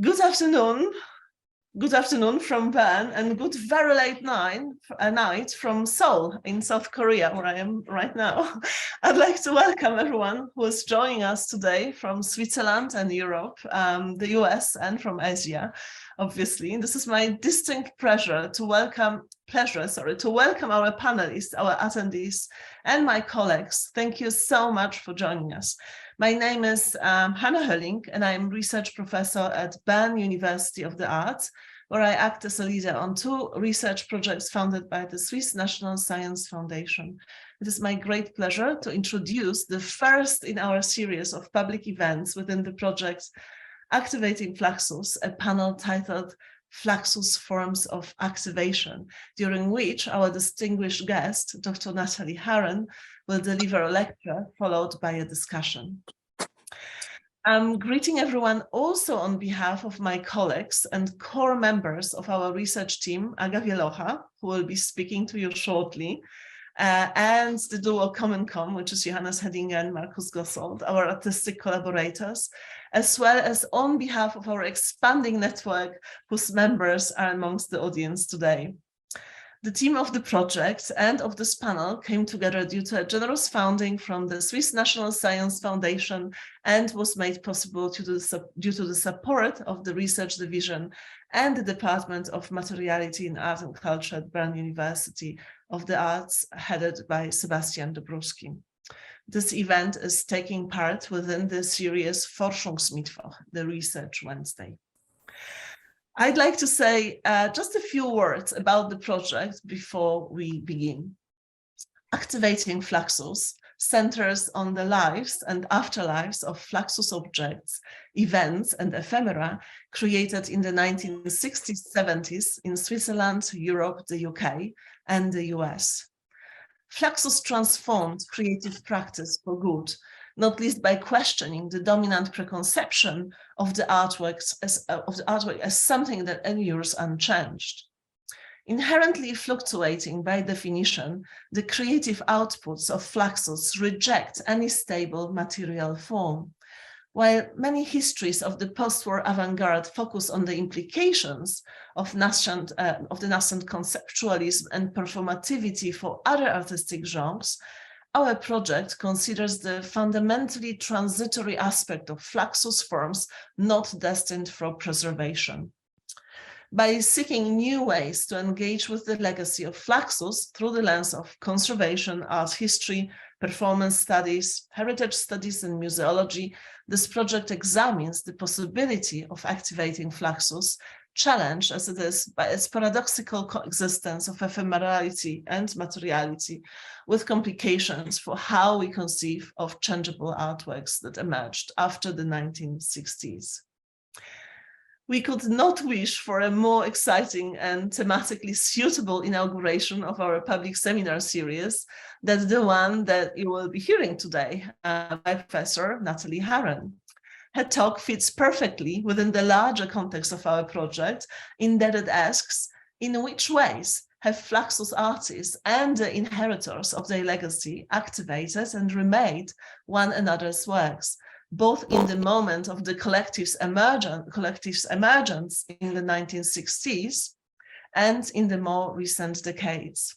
Good afternoon. Good afternoon from Bern, and good very late night from Seoul in South Korea, where I am right now. I'd like to welcome everyone who is joining us today from Switzerland and Europe, the US, and from Asia, obviously. This is my distinct pleasure to welcome our panelists, our attendees, and my colleagues. Thank you so much for joining us. My name is Hannah Hölling, and I'm research professor at Bern University of the Arts, where I act as a leader on 2 research projects funded by the Swiss National Science Foundation. It is my great pleasure to introduce the first in our series of public events within the project Activating Fluxus, a panel titled Fluxus Forms of Activation, during which our distinguished guest, Dr. Natilee Harren, will deliver a lecture followed by a discussion. I'm greeting everyone also on behalf of my colleagues and core members of our research team, Aga Wielocha, who will be speaking to you shortly, and the duo Com, which is Johannes Hedinger and Markus Gossold, our artistic collaborators, as well as on behalf of our expanding network, whose members are amongst the audience today. The team of the project and of this panel came together due to a generous funding from the Swiss National Science Foundation and was made possible due to the support of the Research Division and the Department of Materiality in Art and Culture at Bern University of the Arts, headed by Sebastian Dobrowski. This event is taking part within the series Forschungsmittwoch, the Research Wednesday. I'd like to say just a few words about the project before we begin. Activating Fluxus centers on the lives and afterlives of Fluxus objects, events, and ephemera created in the 1960s, 70s in Switzerland, Europe, the UK, and the US. Fluxus transformed creative practice for good, not least by questioning the dominant preconception of the artwork as something that endures unchanged. Inherently fluctuating by definition, the creative outputs of Fluxus reject any stable material form. While many histories of the post-war avant-garde focus on the implications of the nascent conceptualism and performativity for other artistic genres, our project considers the fundamentally transitory aspect of Fluxus forms not destined for preservation. By seeking new ways to engage with the legacy of Fluxus through the lens of conservation, art history, performance studies, heritage studies, and museology, this project examines the possibility of activating Fluxus, challenged as it is by its paradoxical coexistence of ephemerality and materiality, with complications for how we conceive of changeable artworks that emerged after the 1960s. We could not wish for a more exciting and thematically suitable inauguration of our public seminar series than the one that you will be hearing today by Professor Natilee Harren. Her talk fits perfectly within the larger context of our project, in that it asks, in which ways have Fluxus artists and the inheritors of their legacy activated and remade one another's works, both in the moment of the collective's emergence in the 1960s and in the more recent decades.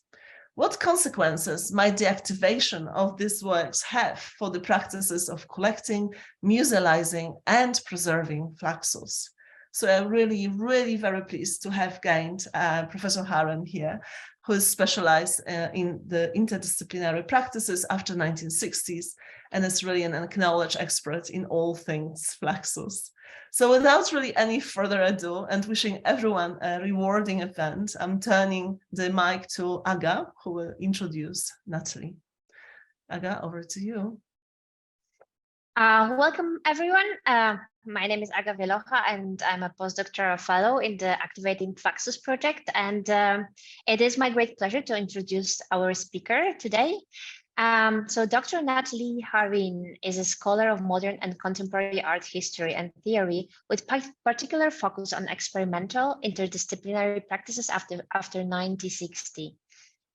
What consequences might the activation of these works have for the practices of collecting, musealizing, and preserving Fluxus? So I'm really, really very pleased to have gained Professor Harren here, who is specialized in the interdisciplinary practices after 1960s and is really an acknowledged expert in all things Fluxus. So without really any further ado and wishing everyone a rewarding event, I'm turning the mic to Aga, who will introduce Natilee. Aga, over to you. Welcome, everyone. My name is Aga Wielocha, and I'm a postdoctoral fellow in the Activating Fluxus project. And it is my great pleasure to introduce our speaker today. So Dr. Natilee Harren is a scholar of modern and contemporary art history and theory, with particular focus on experimental interdisciplinary practices after 1960.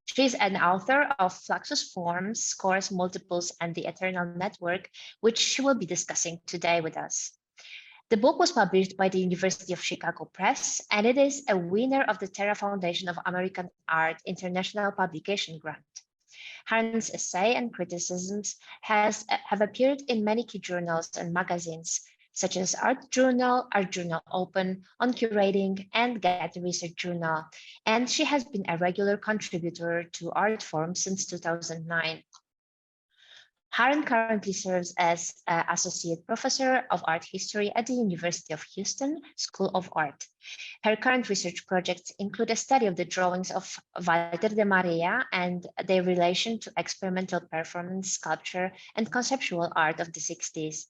She is an author of Fluxus Forms, Scores, Multiples, and the Eternal Network, which she will be discussing today with us. The book was published by the University of Chicago Press, and it is a winner of the Terra Foundation of American Art International Publication Grant. Harren's essay and criticisms have appeared in many key journals and magazines, such as Art Journal Open, On Curating, and Getty Research Journal, and she has been a regular contributor to Art Forms since 2009. Harren currently serves as Associate Professor of Art History at the University of Houston School of Art. Her current research projects include a study of the drawings of Walter de Maria and their relation to experimental performance, sculpture, and conceptual art of the 60s.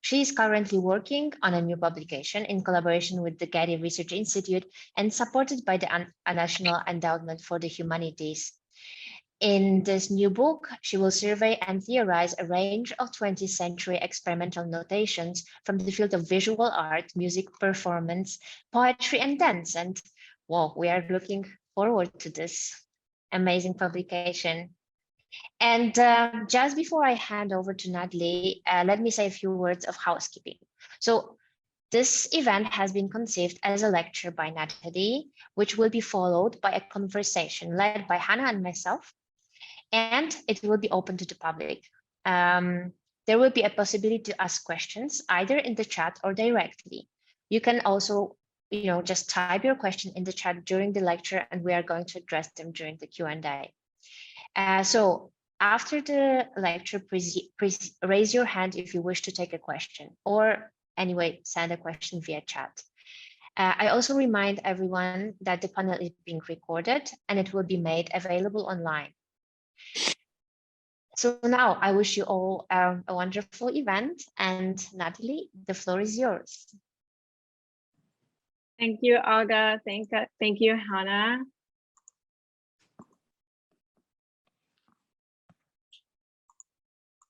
She is currently working on a new publication in collaboration with the Getty Research Institute and supported by the National Endowment for the Humanities. In this new book, she will survey and theorize a range of 20th century experimental notations from the field of visual art, music, performance, poetry, and dance. And wow, we are looking forward to this amazing publication. And just before I hand over to Natalie, let me say a few words of housekeeping. So this event has been conceived as a lecture by Natalie, which will be followed by a conversation led by Hannah and myself, and it will be open to the public. There will be a possibility to ask questions either in the chat or directly. You can also, just type your question in the chat during the lecture, and we are going to address them during the Q&A. So after the lecture, please raise your hand if you wish to take a question, or anyway, send a question via chat. I also remind everyone that the panel is being recorded and it will be made available online. So now I wish you all a wonderful event, and Natalie, the floor is yours. Thank you, Aga. Thank you, Hannah.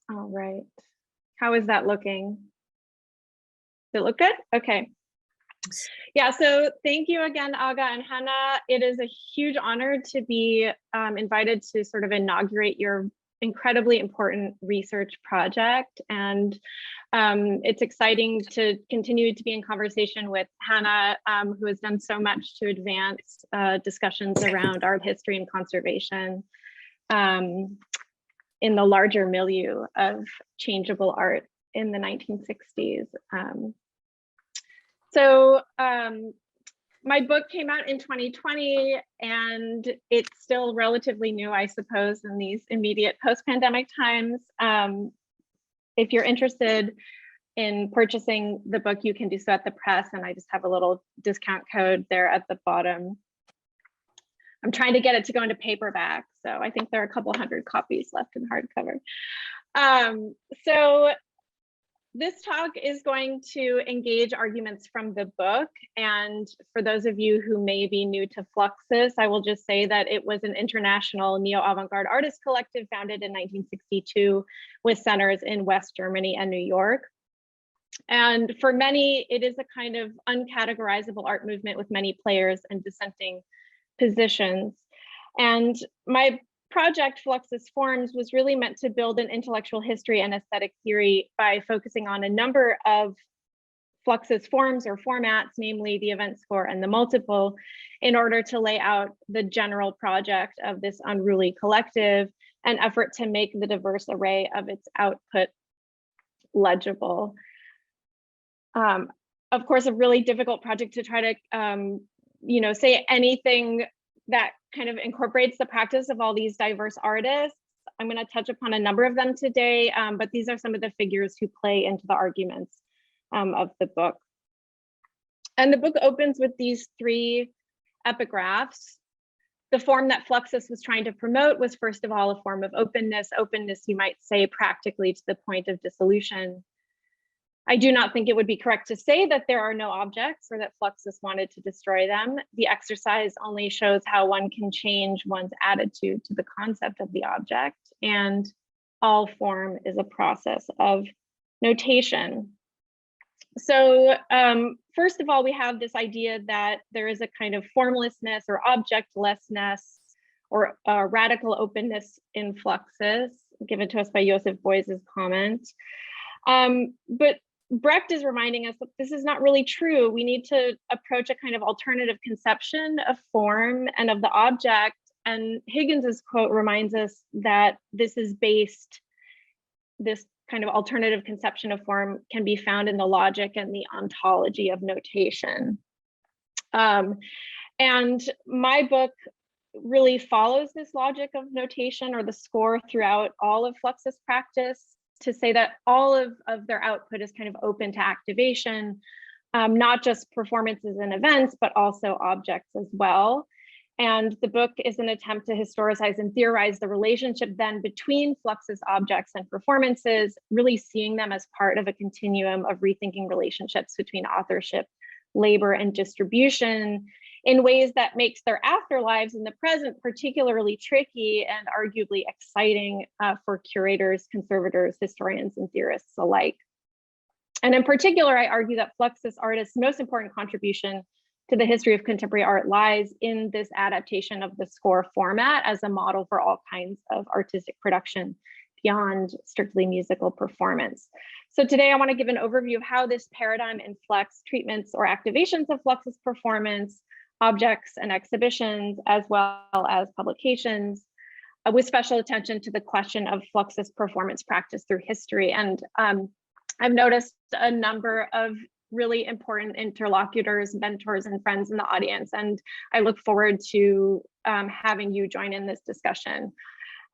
All right. How is that looking? Does it look good? Okay. Yeah, so thank you again, Aga and Hannah. It is a huge honor to be invited to sort of inaugurate your incredibly important research project. And it's exciting to continue to be in conversation with Hannah, who has done so much to advance discussions around art history and conservation in the larger milieu of changeable art in the 1960s. So my book came out in 2020, and it's still relatively new, I suppose, in these immediate post-pandemic times. If you're interested in purchasing the book, you can do so at the press, and I just have a little discount code there at the bottom. I'm trying to get it to go into paperback, so I think there are a couple hundred copies left in hardcover. So this talk is going to engage arguments from the book. And for those of you who may be new to Fluxus, I will just say that it was an international neo-avant-garde artist collective founded in 1962 with centers in West Germany and New York. And for many, it is a kind of uncategorizable art movement with many players and dissenting positions. And my project, Fluxus Forms, was really meant to build an intellectual history and aesthetic theory by focusing on a number of Fluxus forms or formats, namely the event score and the multiple, in order to lay out the general project of this unruly collective and effort to make the diverse array of its output legible. Of course, a really difficult project to try to say anything that kind of incorporates the practice of all these diverse artists. I'm going to touch upon a number of them today, but these are some of the figures who play into the arguments of the book. And the book opens with these three epigraphs. The form that Fluxus was trying to promote was, first of all, a form of openness. Openness, you might say, practically to the point of dissolution. I do not think it would be correct to say that there are no objects or that Fluxus wanted to destroy them. The exercise only shows how one can change one's attitude to the concept of the object, and all form is a process of notation. So first of all, we have this idea that there is a kind of formlessness or objectlessness or radical openness in Fluxus, given to us by Joseph Beuys's comment. But Brecht is reminding us that this is not really true. We need to approach a kind of alternative conception of form and of the object. And Higgins's quote reminds us that this kind of alternative conception of form can be found in the logic and the ontology of notation. And my book really follows this logic of notation or the score throughout all of Fluxus practice, to say that all of their output is kind of open to activation, not just performances and events, but also objects as well. And the book is an attempt to historicize and theorize the relationship then between Fluxus objects and performances, really seeing them as part of a continuum of rethinking relationships between authorship, labor, and distribution in ways that makes their afterlives in the present particularly tricky and arguably exciting for curators, conservators, historians, and theorists alike. And in particular, I argue that Fluxus artists' most important contribution to the history of contemporary art lies in this adaptation of the score format as a model for all kinds of artistic production beyond strictly musical performance. So today I want to give an overview of how this paradigm inflects treatments or activations of Fluxus performance, objects and exhibitions, as well as publications, with special attention to the question of Fluxus performance practice through history. And I've noticed a number of really important interlocutors, mentors, and friends in the audience, and I look forward to having you join in this discussion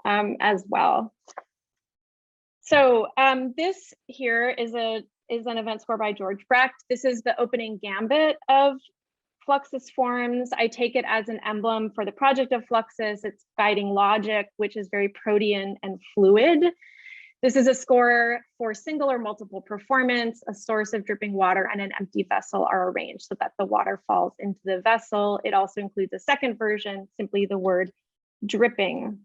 as well. So this here is an event score by George Brecht. This is the opening gambit of Fluxus Forms. I take it as an emblem for the project of Fluxus, its guiding logic, which is very protean and fluid. This is a score for single or multiple performance. A source of dripping water and an empty vessel are arranged so that the water falls into the vessel. It also includes a second version, simply the word dripping.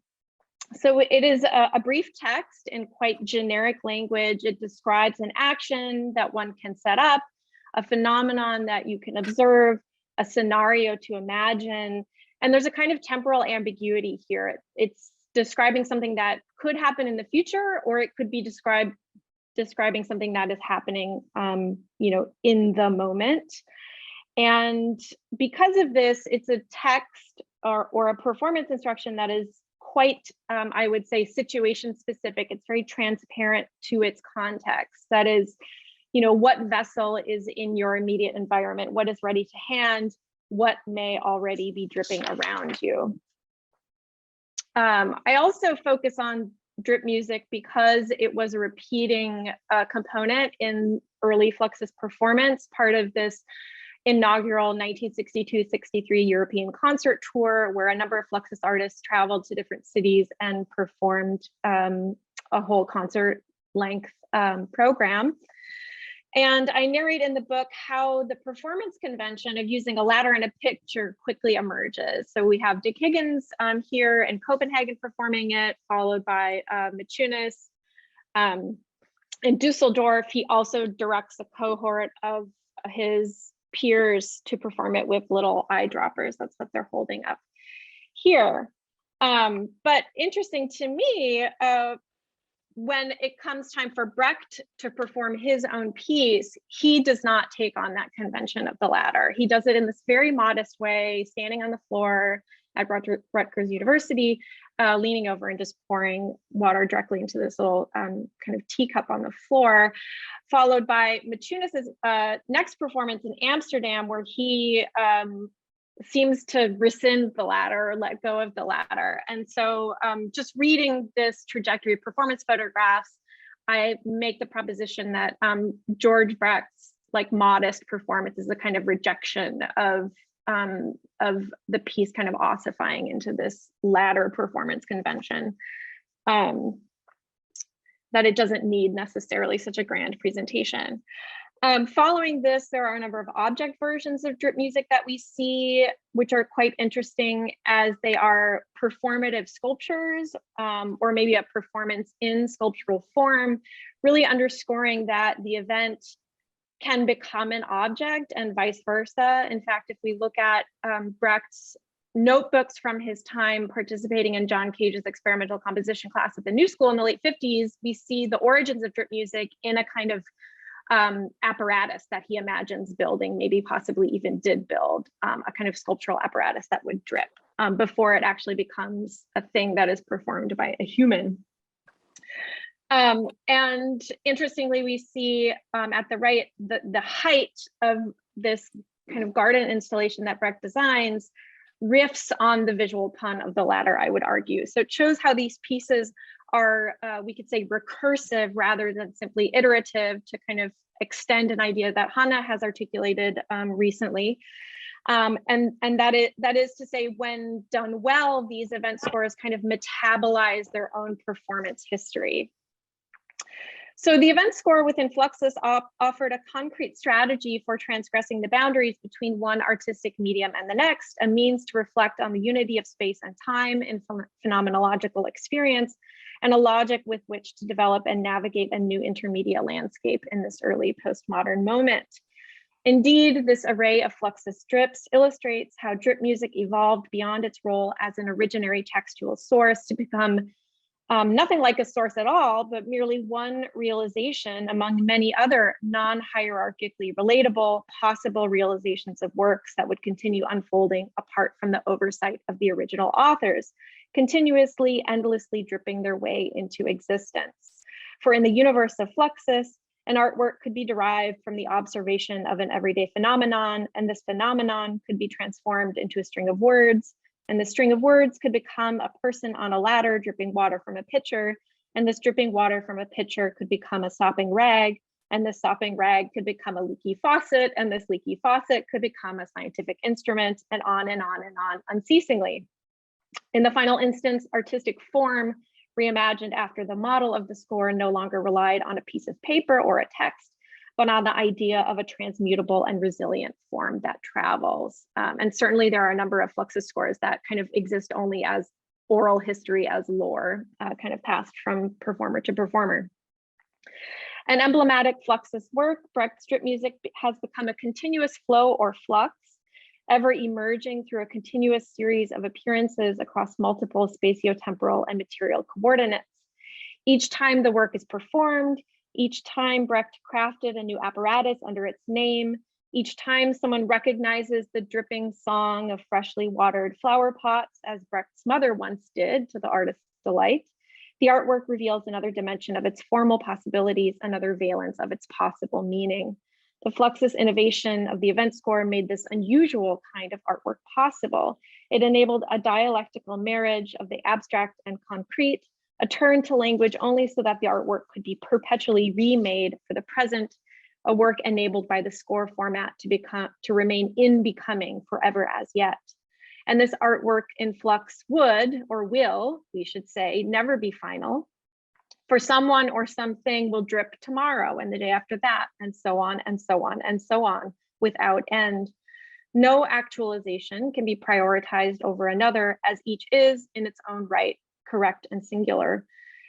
So it is a brief text in quite generic language. It describes an action that one can set up, a phenomenon that you can observe, a scenario to imagine. And there's a kind of temporal ambiguity here. It's describing something that could happen in the future, or it could be describing something that is happening, in the moment. And because of this, it's a text or a performance instruction that is quite, I would say, situation specific. It's very transparent to its context. That is, what vessel is in your immediate environment, what is ready to hand, what may already be dripping around you. I also focus on drip music because it was a repeating component in early Fluxus performance, part of this inaugural 1962-63 European concert tour, where a number of Fluxus artists traveled to different cities and performed a whole concert length program. And I narrate in the book how the performance convention of using a ladder and a picture quickly emerges. So we have Dick Higgins here in Copenhagen performing it, followed by Maciunas. In Dusseldorf, he also directs a cohort of his peers to perform it with little eyedroppers. That's what they're holding up here. But interesting to me, when it comes time for Brecht to perform his own piece, he does not take on that convention of the ladder. He does it in this very modest way, standing on the floor at Rutgers University, leaning over and just pouring water directly into this little kind of teacup on the floor, followed by Maciunas's next performance in Amsterdam, where he seems to rescind the ladder or let go of the ladder. And so just reading this trajectory of performance photographs, I make the proposition that George Brecht's modest performance is a kind of rejection of the piece kind of ossifying into this ladder performance convention, that it doesn't need necessarily such a grand presentation. Following this, there are a number of object versions of drip music that we see, which are quite interesting as they are performative sculptures, or maybe a performance in sculptural form, really underscoring that the event can become an object and vice versa. In fact, if we look at Brecht's notebooks from his time participating in John Cage's experimental composition class at the New School in the late 50s, we see the origins of drip music in a kind of apparatus that he imagines building, maybe possibly even did build, a kind of sculptural apparatus that would drip before it actually becomes a thing that is performed by a human. And interestingly, we see at the right, the height of this kind of garden installation that Brecht designs riffs on the visual pun of the latter, I would argue. So it shows how these pieces are, we could say, recursive rather than simply iterative, to kind of extend an idea that Hannah has articulated recently. And that is to say, when done well, these event scores kind of metabolize their own performance history. So the event score within Fluxus offered a concrete strategy for transgressing the boundaries between one artistic medium and the next, a means to reflect on the unity of space and time in phenomenological experience, and a logic with which to develop and navigate a new intermedia landscape in this early postmodern moment. Indeed, this array of Fluxus drips illustrates how drip music evolved beyond its role as an originary textual source to become nothing like a source at all, but merely one realization among many other non-hierarchically relatable possible realizations of works that would continue unfolding apart from the oversight of the original authors, continuously, endlessly dripping their way into existence. For in the universe of Fluxus, an artwork could be derived from the observation of an everyday phenomenon, and this phenomenon could be transformed into a string of words, and the string of words could become a person on a ladder dripping water from a pitcher, and this dripping water from a pitcher could become a sopping rag, and this sopping rag could become a leaky faucet, and this leaky faucet could become a scientific instrument, and on and on and on unceasingly. In the final instance, artistic form, reimagined after the model of the score, no longer relied on a piece of paper or a text, but on the idea of a transmutable and resilient form that travels. And certainly there are a number of Fluxus scores that kind of exist only as oral history, as lore, kind of passed from performer to performer. An emblematic Fluxus work, Brecht's strip music has become a continuous flow or flux, ever emerging through a continuous series of appearances across multiple spatiotemporal and material coordinates. Each time the work is performed, each time Brecht crafted a new apparatus under its name, each time someone recognizes the dripping song of freshly watered flower pots, as Brecht's mother once did, to the artist's delight, the artwork reveals another dimension of its formal possibilities, another valence of its possible meaning. The Fluxus innovation of the event score made this unusual kind of artwork possible. It enabled a dialectical marriage of the abstract and concrete, a turn to language only so that the artwork could be perpetually remade for the present, a work enabled by the score format to remain in becoming forever as yet. And this artwork in flux would, or will, we should say, never be final. For someone or something will drip tomorrow and the day after that, and so on and so on and so on, without end. No actualization can be prioritized over another, as each is in its own right correct and singular.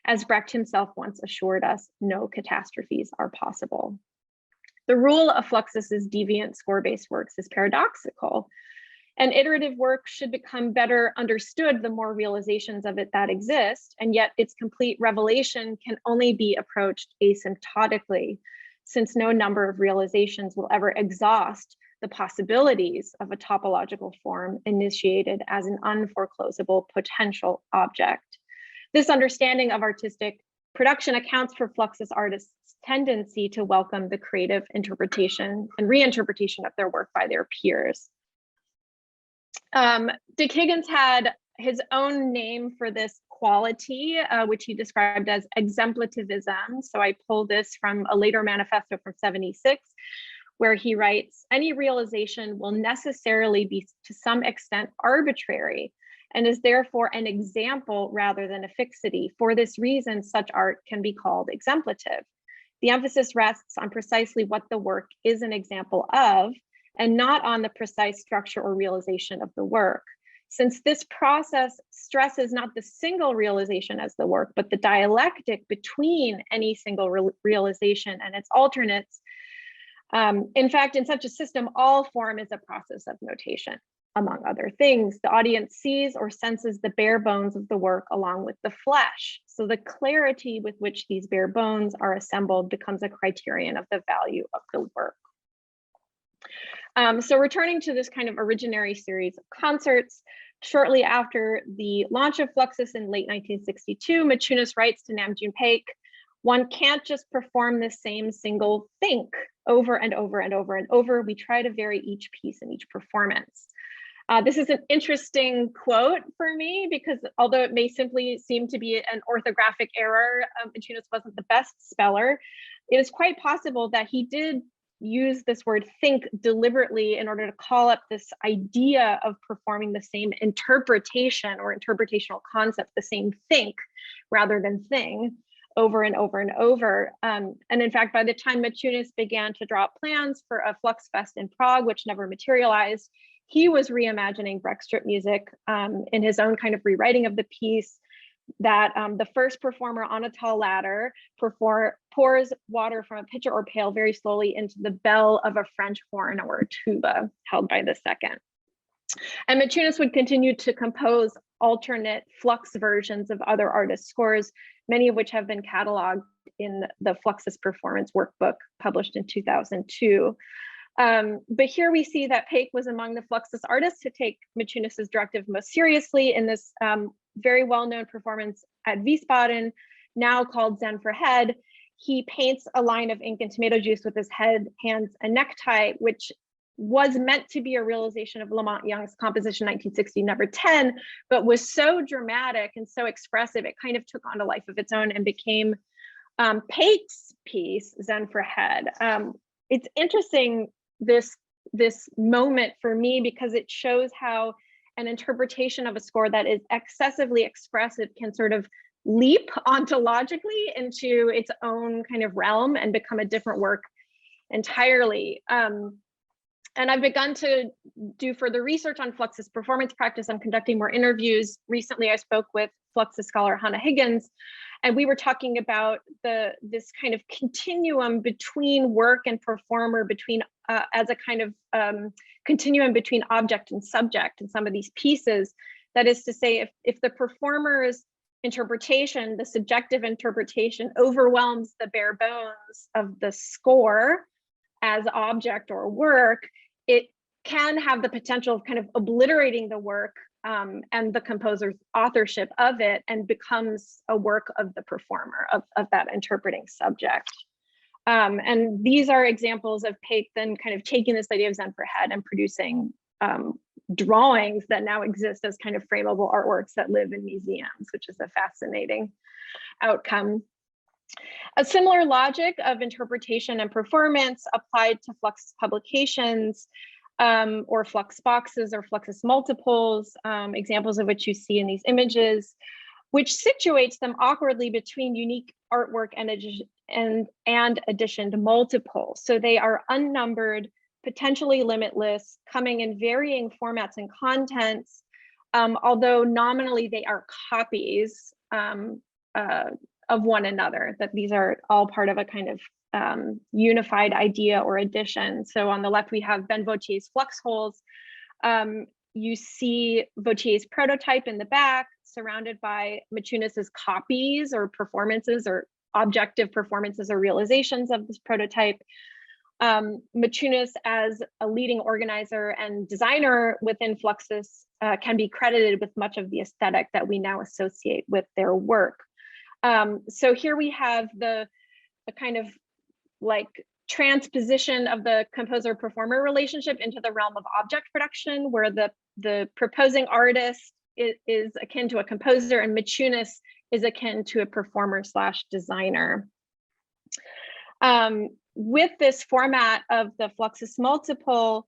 As Brecht himself once assured us, no catastrophes are possible. The rule of Fluxus's deviant score-based works is paradoxical. An iterative work should become better understood the more realizations of it that exist, and yet its complete revelation can only be approached asymptotically, since no number of realizations will ever exhaust the possibilities of a topological form initiated as an unforeclosable potential object. This understanding of artistic production accounts for Fluxus artists' tendency to welcome the creative interpretation and reinterpretation of their work by their peers. Dick Higgins had his own name for this quality, which he described as exemplativism. So I pull this from a later manifesto from '76, where he writes, any realization will necessarily be to some extent arbitrary and is therefore an example rather than a fixity. For this reason, such art can be called exemplative. The emphasis rests on precisely what the work is an example of, and not on the precise structure or realization of the work. Since this process stresses not the single realization as the work, but the dialectic between any single realization and its alternates. In fact, in such a system, all form is a process of notation. among other things. The audience sees or senses the bare bones of the work along with the flesh. So the clarity with which these bare bones are assembled becomes a criterion of the value of the work. So returning to this kind of originary series of concerts, shortly after the launch of Fluxus in late 1962, Maciunas writes to Nam June Paik, "One can't just perform the same single think over and over and over and over. We try to vary each piece in each performance." This is an interesting quote for me because although it may simply seem to be an orthographic error, Maciunas wasn't the best speller. It is quite possible that he did use this word think deliberately in order to call up this idea of performing the same interpretation or interpretational concept, the same think rather than thing, over and over and over. And in fact, by the time Maciunas began to draw up plans for a Flux Fest in Prague, which never materialized, he was reimagining Brecht strip music in his own kind of rewriting of the piece, that the first performer on a tall ladder pours water from a pitcher or pail very slowly into the bell of a French horn or a tuba held by the second. And Maciunas would continue to compose alternate Flux versions of other artists' scores, many of which have been cataloged in the Fluxus Performance Workbook published in 2002. But here we see that Paik was among the Fluxus artists to take Maciunas's directive most seriously in this very well-known performance at Wiesbaden, now called Zen for Head. He paints a line of ink and tomato juice with his head, hands, and necktie, which was meant to be a realization of Lamont Young's composition 1960 number 10, but was so dramatic and so expressive, it kind of took on a life of its own and became Paik's piece, Zen for Head. It's interesting, this moment for me, because it shows how an interpretation of a score that is excessively expressive can sort of leap ontologically into its own kind of realm and become a different work entirely. And I've begun to do further research on Fluxus performance practice. I'm conducting more interviews. Recently, I spoke with Fluxus scholar Hannah Higgins, and we were talking about this kind of continuum between work and performer, between as a kind of continuum between object and subject in some of these pieces. That is to say, if the performer's interpretation, the subjective interpretation, overwhelms the bare bones of the score as object or work, it can have the potential of kind of obliterating the work and the composer's authorship of it, and becomes a work of the performer, of that interpreting subject. And these are examples of Paik then kind of taking this idea of Zen for Head and producing drawings that now exist as kind of frameable artworks that live in museums, which is a fascinating outcome. A similar logic of interpretation and performance applied to Fluxus publications, or Flux boxes or Fluxus multiples, examples of which you see in these images, which situates them awkwardly between unique artwork and editioned multiples. So they are unnumbered, potentially limitless, coming in varying formats and contents, although nominally they are copies of one another, that these are all part of a kind of unified idea or edition. So on the left, we have Ben Vautier's Flux holes. You see Vautier's prototype in the back, surrounded by Maciunas's copies or performances or objective performances or realizations of this prototype. Maciunas, as a leading organizer and designer within Fluxus, can be credited with much of the aesthetic that we now associate with their work. So here we have the kind of like transposition of the composer-performer relationship into the realm of object production, where the proposing artist is akin to a composer and Maciunas is akin to a performer/designer. With this format of the Fluxus multiple,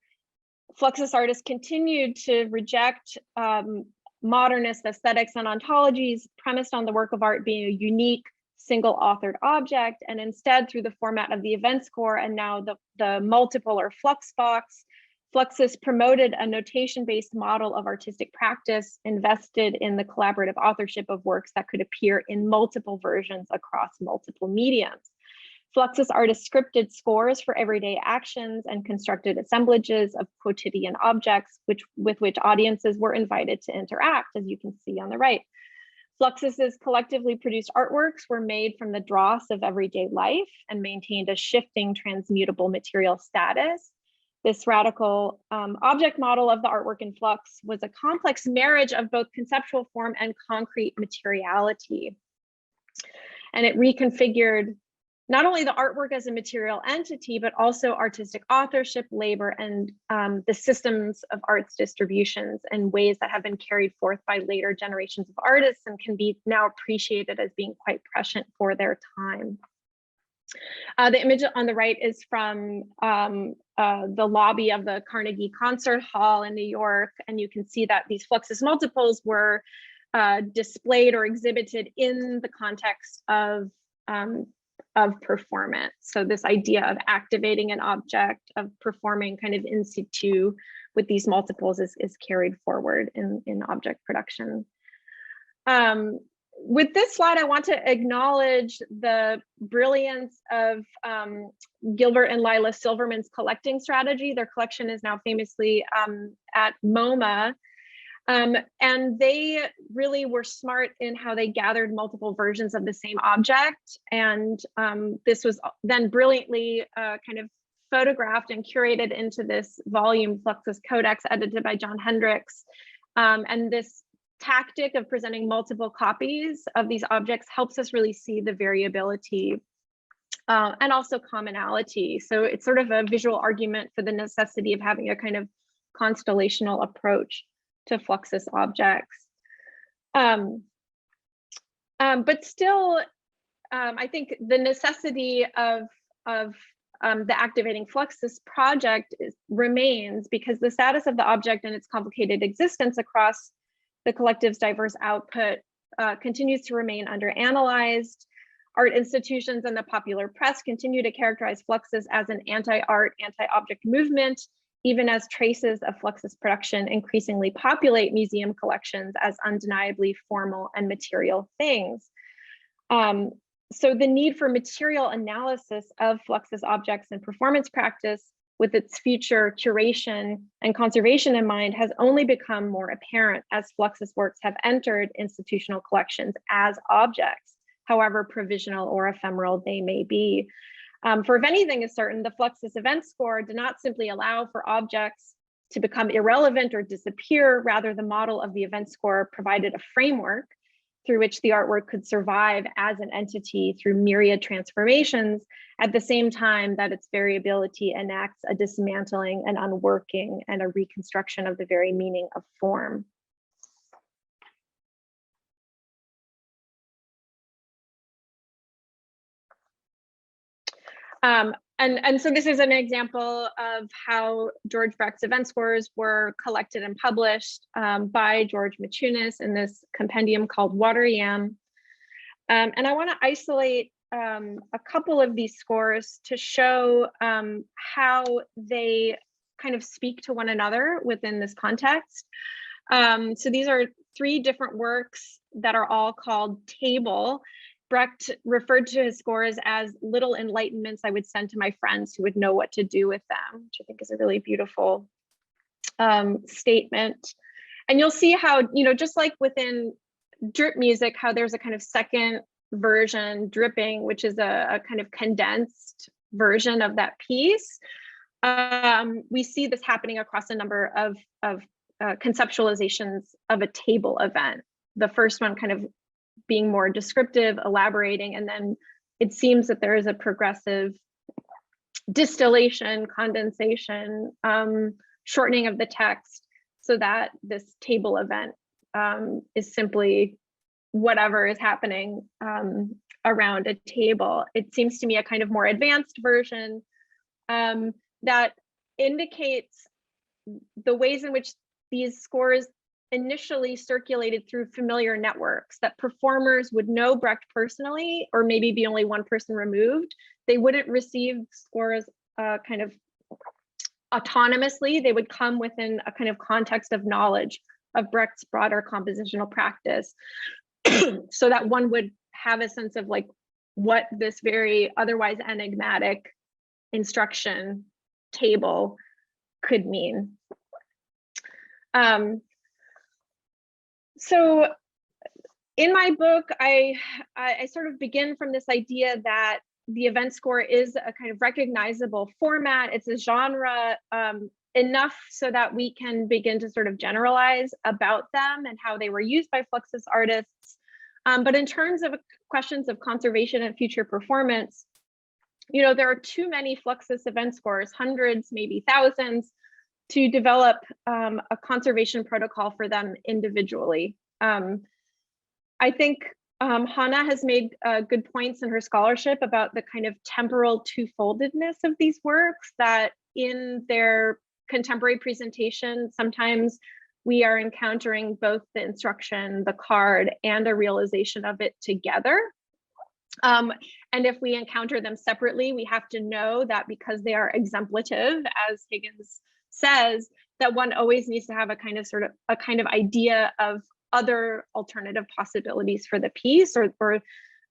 Fluxus artists continued to reject modernist aesthetics and ontologies premised on the work of art being a unique single authored object, and instead through the format of the event score and now the multiple or flux box, Fluxus promoted a notation-based model of artistic practice invested in the collaborative authorship of works that could appear in multiple versions across multiple mediums. Fluxus artists scripted scores for everyday actions and constructed assemblages of quotidian objects with which audiences were invited to interact, as you can see on the right. Fluxus's collectively produced artworks were made from the dross of everyday life and maintained a shifting, transmutable material status. This radical object model of the artwork in Flux was a complex marriage of both conceptual form and concrete materiality. And it reconfigured not only the artwork as a material entity, but also artistic authorship, labor, and the systems of arts distributions in ways that have been carried forth by later generations of artists and can be now appreciated as being quite prescient for their time. The image on the right is from the lobby of the Carnegie Concert Hall in New York, and you can see that these Fluxus multiples were displayed or exhibited in the context of performance. So this idea of activating an object, of performing kind of in situ with these multiples is carried forward in object production. With this slide, I want to acknowledge the brilliance of Gilbert and Lila Silverman's collecting strategy. Their collection is now famously at MoMA. And they really were smart in how they gathered multiple versions of the same object. And this was then brilliantly kind of photographed and curated into this volume, Fluxus Codex, edited by John Hendricks. And this tactic of presenting multiple copies of these objects helps us really see the variability and also commonality. So it's sort of a visual argument for the necessity of having a kind of constellational approach to Fluxus objects. But still, I think the necessity of the activating Fluxus project remains, because the status of the object and its complicated existence across the collective's diverse output continues to remain underanalyzed. Art institutions and the popular press continue to characterize Fluxus as an anti-art, anti-object movement, even as traces of Fluxus production increasingly populate museum collections as undeniably formal and material things. So the need for material analysis of Fluxus objects and performance practice with its future curation and conservation in mind has only become more apparent as Fluxus works have entered institutional collections as objects, however provisional or ephemeral they may be. For if anything is certain, the Fluxus event score did not simply allow for objects to become irrelevant or disappear. Rather, the model of the event score provided a framework through which the artwork could survive as an entity through myriad transformations, at the same time that its variability enacts a dismantling and unworking and a reconstruction of the very meaning of form. And so this is an example of how George Brecht's event scores were collected and published by George Maciunas in this compendium called Water Yam. And I want to isolate a couple of these scores to show how they kind of speak to one another within this context. So these are three different works that are all called Table. Brecht referred to his scores as little enlightenments I would send to my friends who would know what to do with them, which I think is a really beautiful statement. And you'll see how, you know, just like within drip music, how there's a kind of second version, dripping, which is a kind of condensed version of that piece. We see this happening across a number of conceptualizations of a table event. The first one kind of being more descriptive, elaborating, and then it seems that there is a progressive distillation, condensation, shortening of the text, so that this table event is simply whatever is happening around a table. It seems to me a kind of more advanced version that indicates the ways in which these scores initially circulated through familiar networks, that performers would know Brecht personally, or maybe be only one person removed. They wouldn't receive scores kind of autonomously. They would come within a kind of context of knowledge of Brecht's broader compositional practice, so that one would have a sense of like what this very otherwise enigmatic instruction table could mean. So in my book, I sort of begin from this idea that the event score is a kind of recognizable format. It's a genre enough so that we can begin to sort of generalize about them and how they were used by Fluxus artists. But in terms of questions of conservation and future performance, you know, there are too many Fluxus event scores, hundreds, maybe thousands, to develop a conservation protocol for them individually. I think Hannah has made good points in her scholarship about the kind of temporal two-foldedness of these works, that in their contemporary presentation, sometimes we are encountering both the instruction, the card, and a realization of it together. And if we encounter them separately, we have to know that because they are exemplative, as Higgins says, that one always needs to have a kind of idea of other alternative possibilities for the piece, or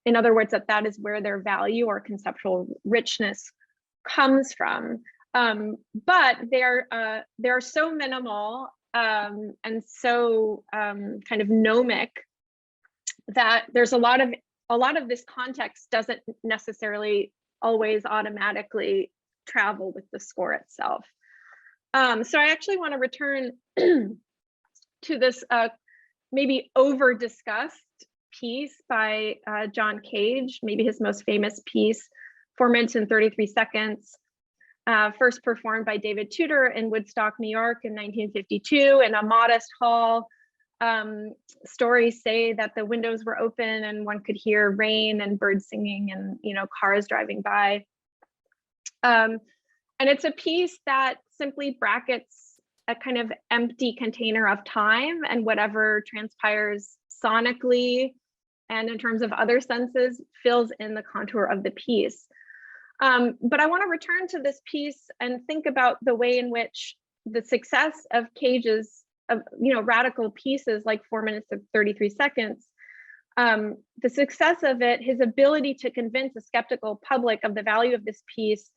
in other words, that is where their value or conceptual richness comes from. But they are so minimal and so kind of gnomic that there's a lot of this context doesn't necessarily always automatically travel with the score itself. So I actually want to return to this maybe over-discussed piece by John Cage, maybe his most famous piece, 4 minutes and 33 seconds, first performed by David Tudor in Woodstock, New York in 1952 in a modest hall. Stories say that the windows were open and one could hear rain and birds singing and, you know, cars driving by. And it's a piece that simply brackets a kind of empty container of time, and whatever transpires sonically and in terms of other senses fills in the contour of the piece. But I want to return to this piece and think about the way in which the success of Cage's radical pieces like 4 minutes and 33 seconds, the success of it, his ability to convince a skeptical public of the value of this piece,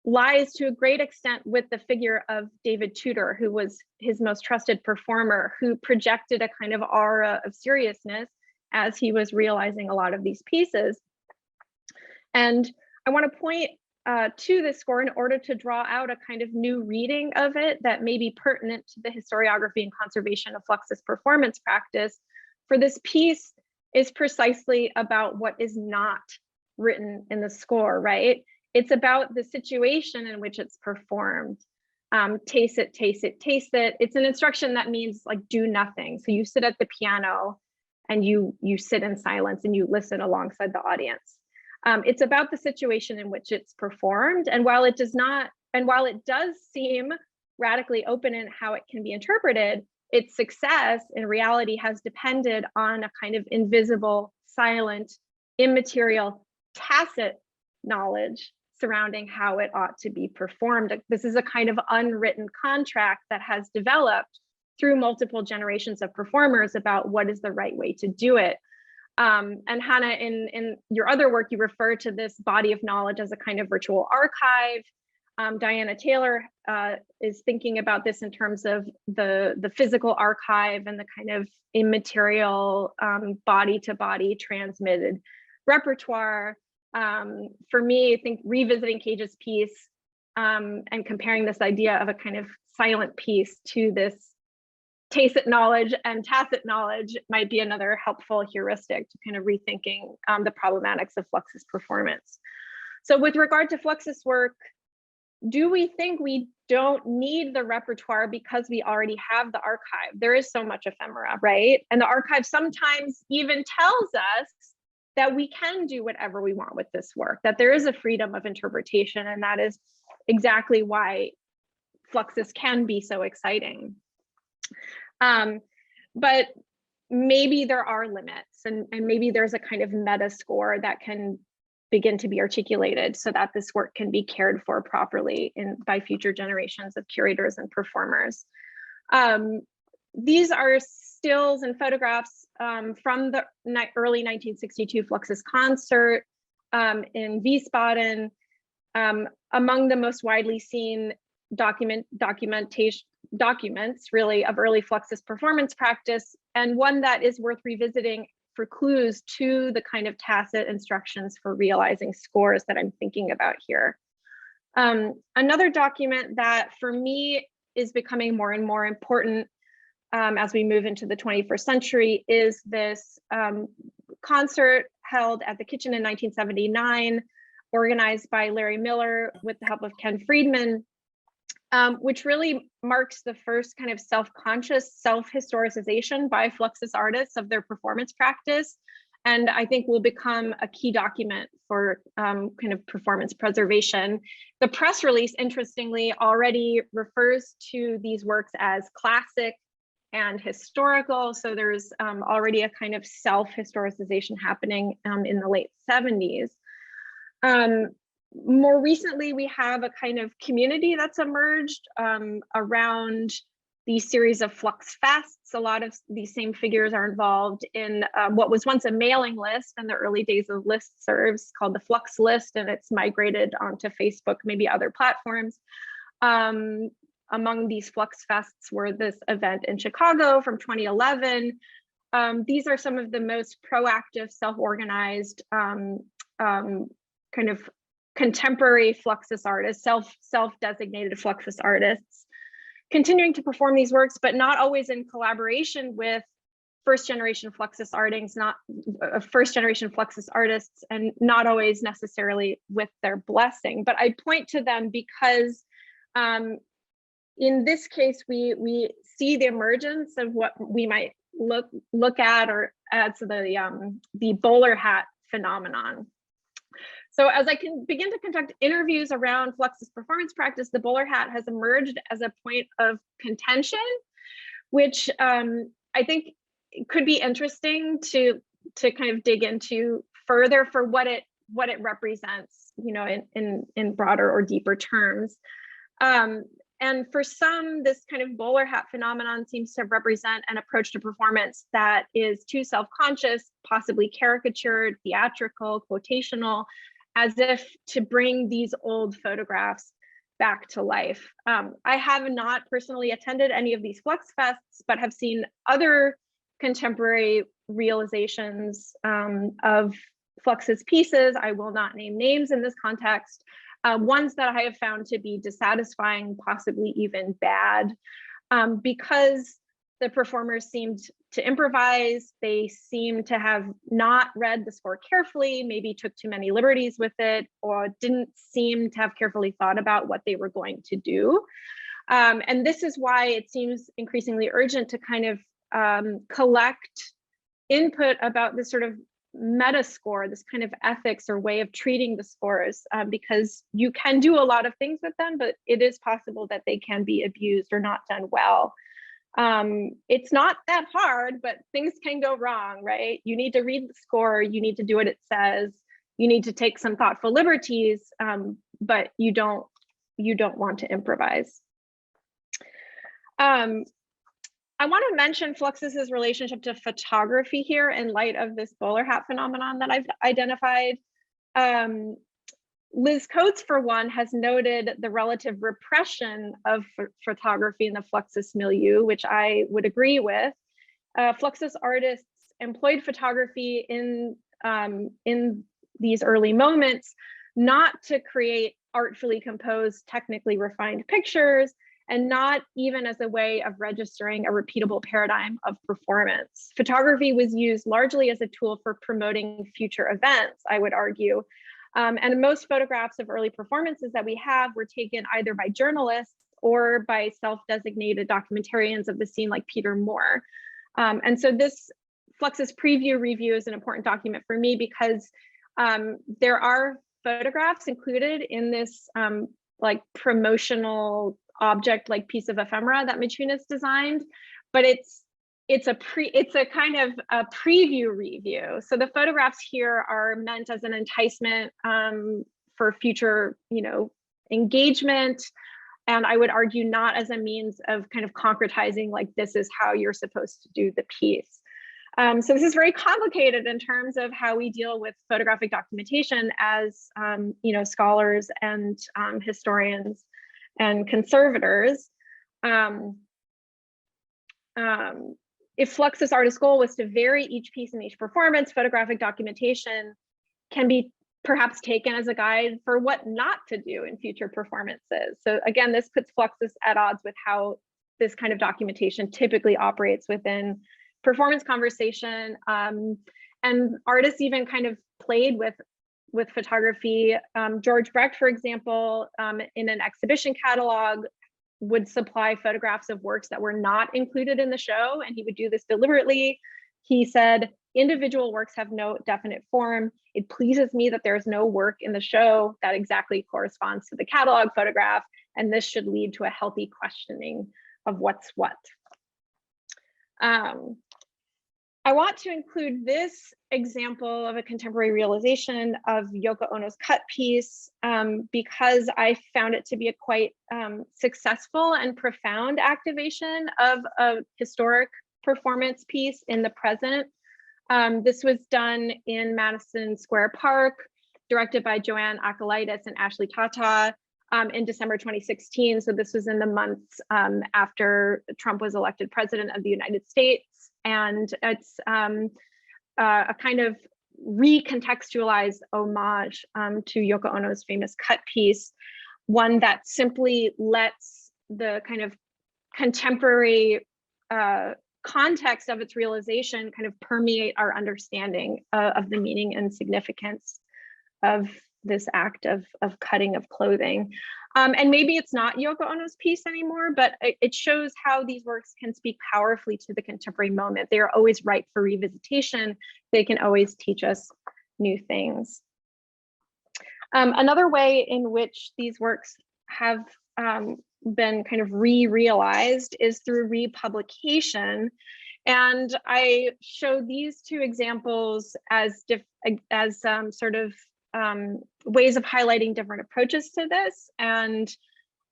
lies to a great extent with the figure of David Tudor, who was his most trusted performer, who projected a kind of aura of seriousness as he was realizing a lot of these pieces. And I want to point to this score in order to draw out a kind of new reading of it that may be pertinent to the historiography and conservation of Fluxus performance practice. For this piece is precisely about what is not written in the score, right? It's about the situation in which it's performed. Taste it, taste it, taste it. It's an instruction that means like do nothing. So you sit at the piano and you sit in silence and you listen alongside the audience. It's about the situation in which it's performed. And while it does seem radically open in how it can be interpreted, its success in reality has depended on a kind of invisible, silent, immaterial, tacit knowledge surrounding how it ought to be performed. This is a kind of unwritten contract that has developed through multiple generations of performers about what is the right way to do it. And Hannah, in your other work, you refer to this body of knowledge as a kind of virtual archive. Diana Taylor is thinking about this in terms of the physical archive and the kind of immaterial body-to-body transmitted repertoire. For me, I think revisiting Cage's piece and comparing this idea of a kind of silent piece to this tacit knowledge and tacit knowledge might be another helpful heuristic to kind of rethinking the problematics of Fluxus performance. So with regard to Fluxus work, do we think we don't need the repertoire because we already have the archive? There is so much ephemera, right? And the archive sometimes even tells us that we can do whatever we want with this work, that there is a freedom of interpretation, and that is exactly why Fluxus can be so exciting. But maybe there are limits, and maybe there's a kind of meta score that can begin to be articulated so that this work can be cared for properly by future generations of curators and performers. These are stills and photographs from the early 1962 Fluxus concert. in Wiesbaden, among the most widely seen documents really of early Fluxus performance practice, and one that is worth revisiting for clues to the kind of tacit instructions for realizing scores that I'm thinking about here. Another document that for me is becoming more and more important as we move into the 21st century is this concert held at the Kitchen in 1979, organized by Larry Miller with the help of Ken Friedman, which really marks the first kind of self-conscious self-historicization by Fluxus artists of their performance practice. And I think will become a key document for kind of performance preservation. The press release, interestingly, already refers to these works as classic and historical. So there's already a kind of self-historicization happening in the late 70s. More recently, we have a kind of community that's emerged around these series of Flux Fests. A lot of these same figures are involved in what was once a mailing list in the early days of listservs called the Flux List, and it's migrated onto Facebook, maybe other platforms. Among these Flux Fests were this event in Chicago from 2011. These are some of the most proactive, self-organized kind of contemporary Fluxus artists, self-designated Fluxus artists, continuing to perform these works, but not always in collaboration with first-generation Fluxus artists, and not always necessarily with their blessing. But I point to them because in this case, we see the emergence of what we might look at or as the bowler hat phenomenon. So as I can begin to conduct interviews around Fluxus performance practice, the bowler hat has emerged as a point of contention, which I think could be interesting to kind of dig into further for what it represents, you know, in broader or deeper terms. And for some, this kind of bowler hat phenomenon seems to represent an approach to performance that is too self-conscious, possibly caricatured, theatrical, quotational, as if to bring these old photographs back to life. I have not personally attended any of these Flux Fests, but have seen other contemporary realizations of Fluxus pieces. I will not name names in this context. Ones that I have found to be dissatisfying, possibly even bad, because the performers seemed to improvise. They seem to have not read the score carefully, maybe took too many liberties with it, or didn't seem to have carefully thought about what they were going to do. And this is why it seems increasingly urgent to kind of collect input about this sort of meta score, this kind of ethics or way of treating the scores, because you can do a lot of things with them, but it is possible that they can be abused or not done well. It's not that hard, but things can go wrong, right? You need to read the score, you need to do what it says, you need to take some thoughtful liberties, but you don't want to improvise. I want to mention Fluxus's relationship to photography here in light of this bowler hat phenomenon that I've identified. Liz Coates, for one, has noted the relative repression of photography in the Fluxus milieu, which I would agree with. Fluxus artists employed photography in these early moments, not to create artfully composed, technically refined pictures, and not even as a way of registering a repeatable paradigm of performance. Photography was used largely as a tool for promoting future events, I would argue. And most photographs of early performances that we have were taken either by journalists or by self-designated documentarians of the scene like Peter Moore. And so this Fluxus preview review is an important document for me because there are photographs included in this like promotional object like piece of ephemera that Maciunas designed, but it's a kind of a preview review. So the photographs here are meant as an enticement for future, engagement, and I would argue not as a means of kind of concretizing like this is how you're supposed to do the piece. So this is very complicated in terms of how we deal with photographic documentation as scholars and historians and conservators. If Fluxus artist goal was to vary each piece in each performance, photographic documentation can be perhaps taken as a guide for what not to do in future performances. So again, this puts Fluxus at odds with how this kind of documentation typically operates within performance conversation. And artists even kind of played with photography. George Brecht, for example, in an exhibition catalog, would supply photographs of works that were not included in the show, and he would do this deliberately. He said, individual works have no definite form. It pleases me that there's no work in the show that exactly corresponds to the catalog photograph, and this should lead to a healthy questioning of what's what. I want to include this example of a contemporary realization of Yoko Ono's cut piece because I found it to be a quite successful and profound activation of a historic performance piece in the present. This was done in Madison Square Park, directed by Joanne Akalaitis and Ashley Tata in December 2016. So this was in the months after Trump was elected president of the United States. And it's a kind of recontextualized homage to Yoko Ono's famous cut piece, one that simply lets the kind of contemporary context of its realization kind of permeate our understanding of the meaning and significance of this act of cutting of clothing. And maybe it's not Yoko Ono's piece anymore, but it shows how these works can speak powerfully to the contemporary moment. They are always ripe for revisitation. They can always teach us new things. Another way in which these works have been kind of re-realized is through republication. And I show these two examples as sort of ways of highlighting different approaches to this, and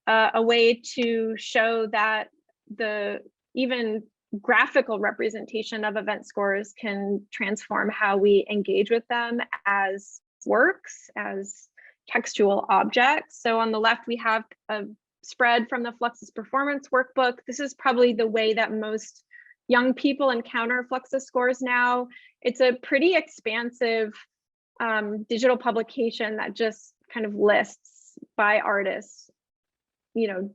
a way to show that the even graphical representation of event scores can transform how we engage with them as works, as textual objects. So on the left, we have a spread from the Fluxus Performance Workbook. This is probably the way that most young people encounter Fluxus scores now. It's a pretty expansive digital publication that just kind of lists by artists,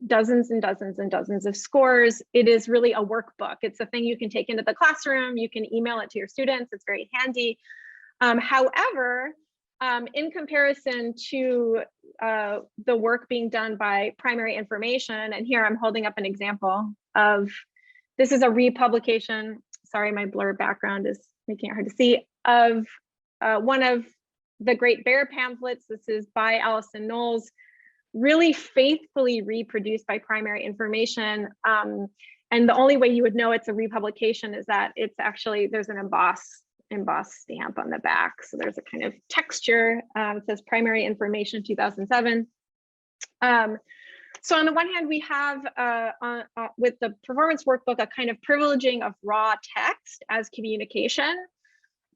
dozens and dozens and dozens of scores. It is really a workbook. It's a thing you can take into the classroom. You can email it to your students. It's very handy. However, in comparison to the work being done by Primary Information, and here I'm holding up an example of, this is a republication, sorry, my blurred background is making it hard to see, of one of the Great Bear pamphlets. This is by Allison Knowles, really faithfully reproduced by Primary Information. And the only way you would know it's a republication is that it's actually, there's an embossed stamp on the back. So there's a kind of texture. It says Primary Information 2007. So on the one hand, we have with the performance workbook, a kind of privileging of raw text as communication,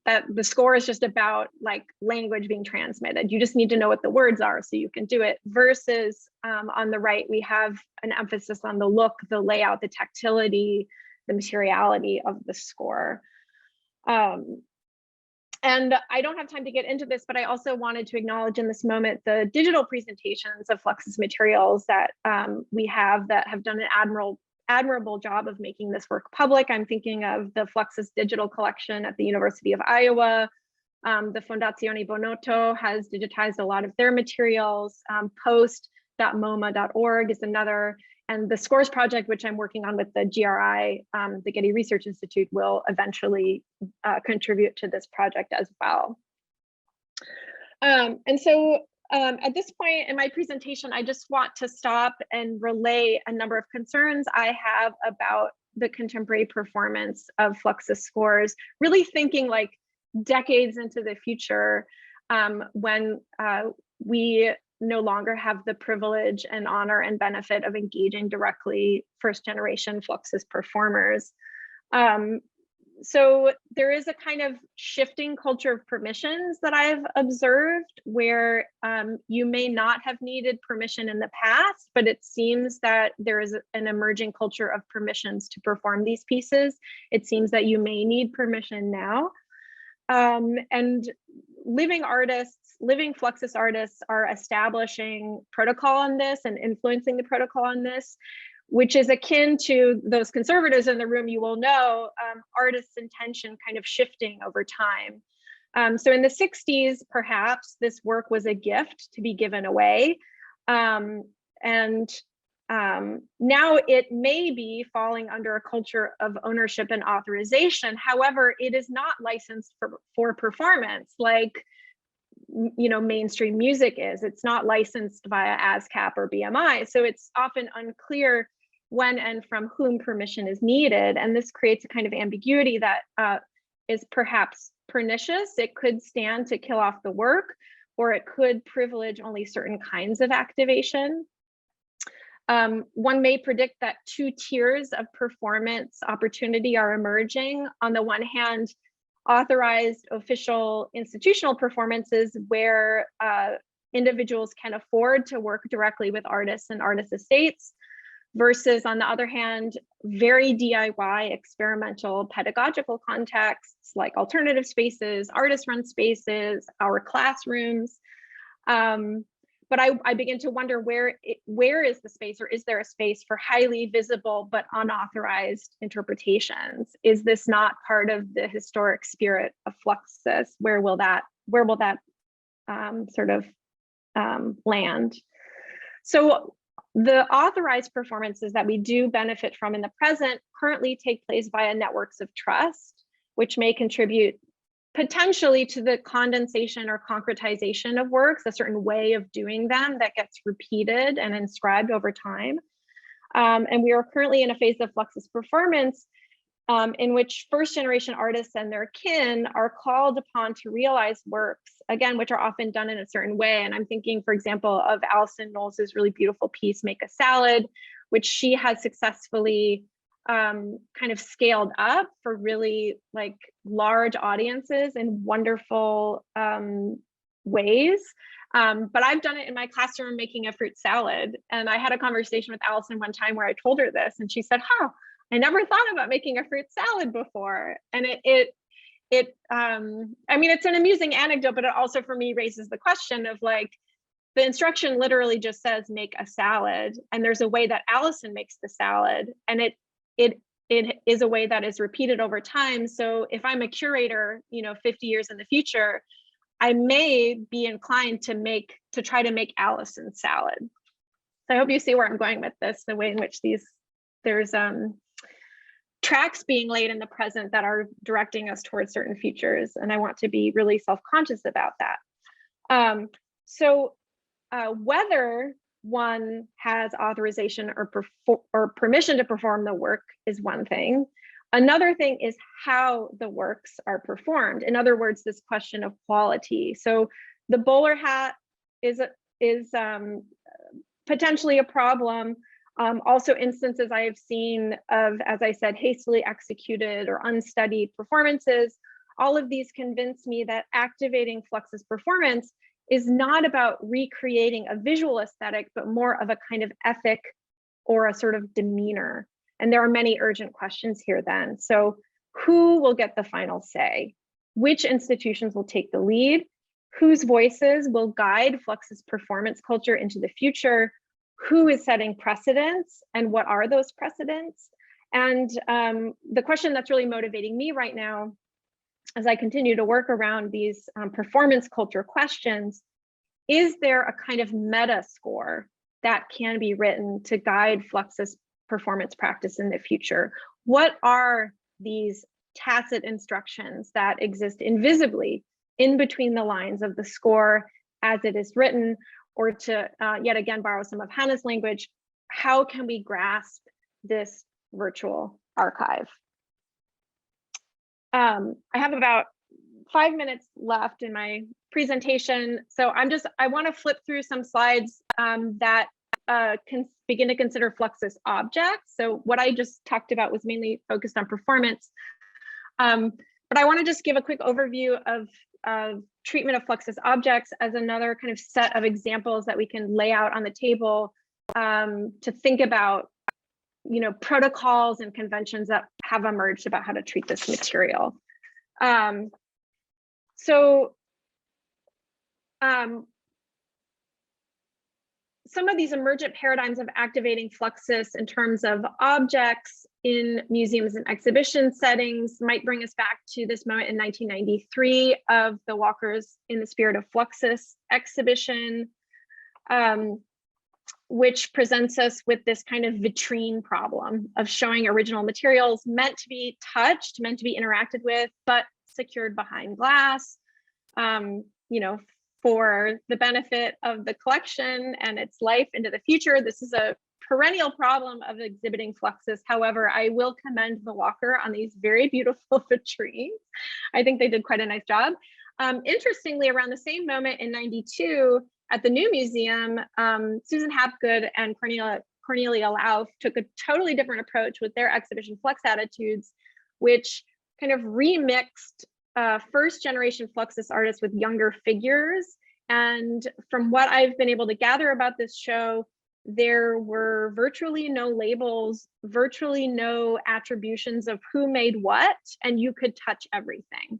that the score is just about like language being transmitted. You just need to know what the words are so you can do it, versus on the right, we have an emphasis on the look, the layout, the tactility, the materiality of the score. And I don't have time to get into this, but I also wanted to acknowledge in this moment the digital presentations of Fluxus materials that we have that have done an admirable job of making this work public. I'm thinking of the Fluxus digital collection at the University of Iowa. The Fondazione Bonotto has digitized a lot of their materials. Post.moma.org is another. And the Scores project, which I'm working on with the GRI, the Getty Research Institute, will eventually contribute to this project as well. And so at this point in my presentation, I just want to stop and relay a number of concerns I have about the contemporary performance of Fluxus scores, really thinking like decades into the future, when we no longer have the privilege and honor and benefit of engaging directly first generation Fluxus performers. So there is a kind of shifting culture of permissions that I've observed where you may not have needed permission in the past, but it seems that there is an emerging culture of permissions to perform these pieces. It seems that you may need permission now. And living Fluxus artists are establishing protocol on this and influencing the protocol on this, which is akin to those conservators in the room, you will know, artists' intention kind of shifting over time. So in the 60s, perhaps this work was a gift to be given away. Now it may be falling under a culture of ownership and authorization. However, it is not licensed for performance like mainstream music is. It's not licensed via ASCAP or BMI. So it's often unclear when and from whom permission is needed. And this creates a kind of ambiguity that is perhaps pernicious. It could stand to kill off the work, or it could privilege only certain kinds of activation. One may predict that two tiers of performance opportunity are emerging. On the one hand, authorized official institutional performances where individuals can afford to work directly with artists and artist estates, versus on the other hand, very DIY experimental pedagogical contexts like alternative spaces, artist-run spaces, our classrooms. But I begin to wonder where is the space, or is there a space for highly visible but unauthorized interpretations? Is this not part of the historic spirit of Fluxus? Where will that land? So the authorized performances that we do benefit from in the present currently take place via networks of trust, which may contribute potentially to the condensation or concretization of works, a certain way of doing them that gets repeated and inscribed over time. And we are currently in a phase of Fluxus performance in which first generation artists and their kin are called upon to realize works, again, which are often done in a certain way. And I'm thinking, for example, of Alison Knowles's really beautiful piece, Make a Salad, which she has successfully kind of scaled up for really like large audiences in wonderful ways. But I've done it in my classroom making a fruit salad. And I had a conversation with Alison one time where I told her this, and she said, "Huh, I never thought about making a fruit salad before." And I mean, it's an amusing anecdote, but it also for me raises the question of like, the instruction literally just says make a salad, and there's a way that Alison makes the salad, and it is a way that is repeated over time. So if I'm a curator, 50 years in the future, I may be inclined to try to make Alison's salad. So I hope you see where I'm going with this, the way in which there's tracks being laid in the present that are directing us towards certain futures. And I want to be really self-conscious about that. So whether one has authorization or permission to perform the work is one thing. Another thing is how the works are performed. In other words, this question of quality. So the bowler hat is potentially a problem. Also instances I have seen of, as I said, hastily executed or unstudied performances. All of these convince me that activating Fluxus performance is not about recreating a visual aesthetic, but more of a kind of ethic or a sort of demeanor. And there are many urgent questions here then. So who will get the final say? Which institutions will take the lead? Whose voices will guide Fluxus performance culture into the future? Who is setting precedents, and what are those precedents? And the question that's really motivating me right now, as I continue to work around these performance culture questions, is there a kind of meta score that can be written to guide Fluxus performance practice in the future? What are these tacit instructions that exist invisibly in between the lines of the score as it is written? Or to yet again borrow some of Hannah's language, how can we grasp this virtual archive? I have about 5 minutes left in my presentation, so I want to flip through some slides that can begin to consider Fluxus objects. So what I just talked about was mainly focused on performance. But I want to just give a quick overview of treatment of Fluxus objects as another kind of set of examples that we can lay out on the table to think about, protocols and conventions that have emerged about how to treat this material. Some of these emergent paradigms of activating Fluxus in terms of objects in museums and exhibition settings might bring us back to this moment in 1993 of the Walkers in the Spirit of Fluxus exhibition, which presents us with this kind of vitrine problem of showing original materials meant to be touched, meant to be interacted with, but secured behind glass, for the benefit of the collection and its life into the future. This is a perennial problem of exhibiting Fluxus. However, I will commend the Walker on these very beautiful vitrines. I think they did quite a nice job. Interestingly, around the same moment in '92 at the New Museum, Susan Hapgood and Cornelia Lauf took a totally different approach with their exhibition Flux Attitudes, which kind of remixed first generation Fluxus artists with younger figures. And from what I've been able to gather about this show, there were virtually no labels, virtually no attributions of who made what, and you could touch everything.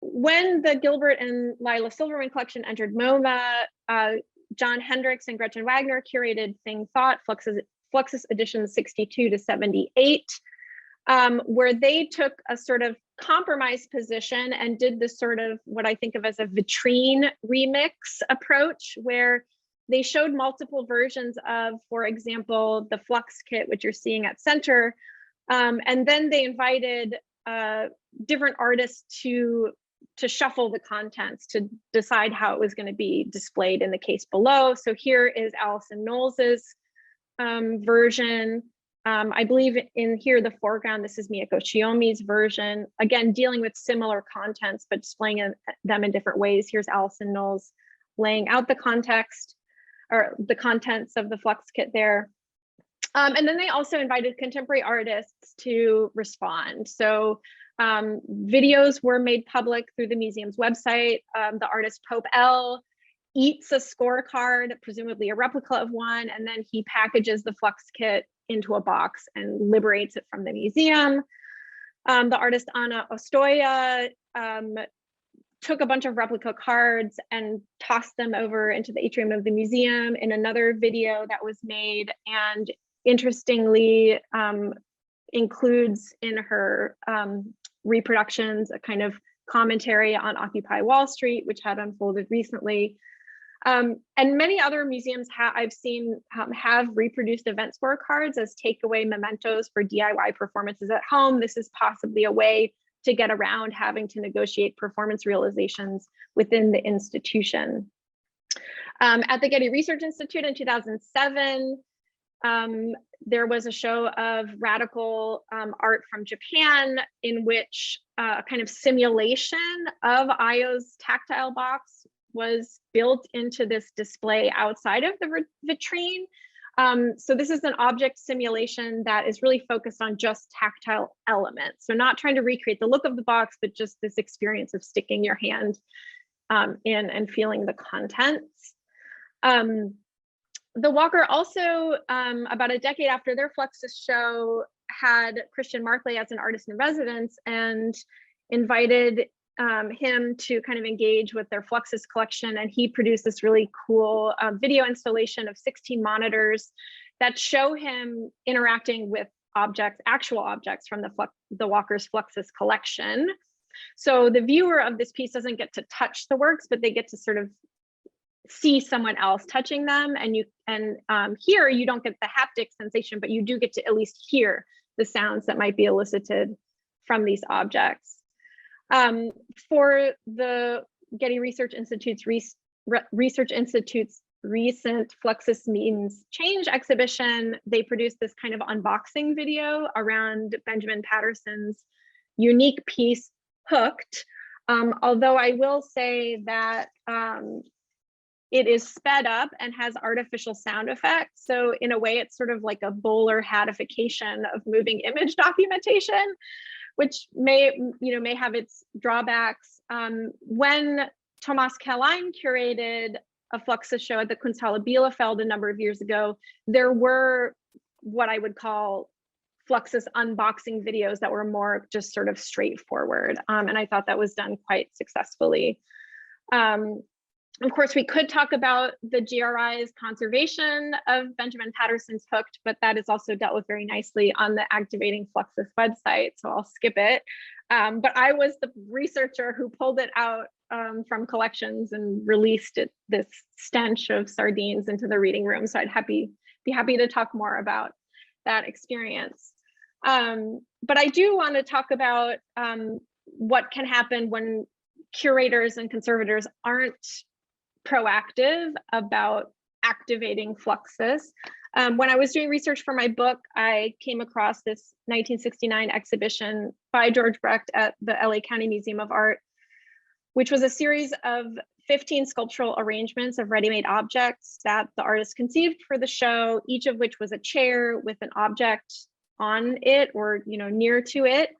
When the Gilbert and Lila Silverman collection entered MoMA, John Hendricks and Gretchen Wagner curated Thing Thought, Fluxus editions 62 to 78. Where they took a sort of compromise position and did this sort of what I think of as a vitrine remix approach, where they showed multiple versions of, for example, the Flux kit, which you're seeing at center. And then they invited different artists to shuffle the contents to decide how it was going to be displayed in the case below. So here is Allison Knowles's version. I believe in here, the foreground, this is Miyako Chiyomi's version, again, dealing with similar contents, but displaying them in different ways. Here's Allison Knowles laying out the context or the contents of the Flux kit there. And then they also invited contemporary artists to respond. So videos were made public through the museum's website. The artist Pope L eats a scorecard, presumably a replica of one, and then he packages the Flux kit into a box and liberates it from the museum. The artist Anna Ostoya took a bunch of replica cards and tossed them over into the atrium of the museum in another video that was made, and interestingly includes in her reproductions a kind of commentary on Occupy Wall Street, which had unfolded recently. And many other museums I've seen have reproduced event scorecards as takeaway mementos for DIY performances at home. This is possibly a way to get around having to negotiate performance realizations within the institution. At the Getty Research Institute in 2007, there was a show of radical art from Japan in which a kind of simulation of Ayo's tactile box was built into this display outside of the vitrine. So this is an object simulation that is really focused on just tactile elements. So not trying to recreate the look of the box, but just this experience of sticking your hand in and feeling the contents. The Walker also, about a decade after their Fluxus show, had Christian Markley as an artist in residence and invited him to kind of engage with their Fluxus collection. And he produced this really cool video installation of 16 monitors that show him interacting with objects, actual objects from the Walker's Fluxus collection. So the viewer of this piece doesn't get to touch the works, but they get to sort of see someone else touching them. And here you don't get the haptic sensation, but you do get to at least hear the sounds that might be elicited from these objects. For the Getty Research Institute's recent Fluxus Means Change exhibition, they produced this kind of unboxing video around Benjamin Patterson's unique piece, Hooked. Although I will say that it is sped up and has artificial sound effects. So in a way, it's sort of like a bowler hatification of moving image documentation, which may have its drawbacks. When Thomas Kellein curated a Fluxus show at the Kunsthalle Bielefeld a number of years ago, there were what I would call Fluxus unboxing videos that were more just sort of straightforward. And I thought that was done quite successfully. Of course, we could talk about the GRI's conservation of Benjamin Patterson's Hooked, but that is also dealt with very nicely on the Activating Fluxus website, so I'll skip it. But I was the researcher who pulled it out from collections and released it, this stench of sardines, into the reading room. So I'd be happy to talk more about that experience. But I do want to talk about what can happen when curators and conservators aren't proactive about activating Fluxus. When I was doing research for my book, I came across this 1969 exhibition by George Brecht at the LA County Museum of Art, which was a series of 15 sculptural arrangements of ready-made objects that the artist conceived for the show, each of which was a chair with an object on it or near to it.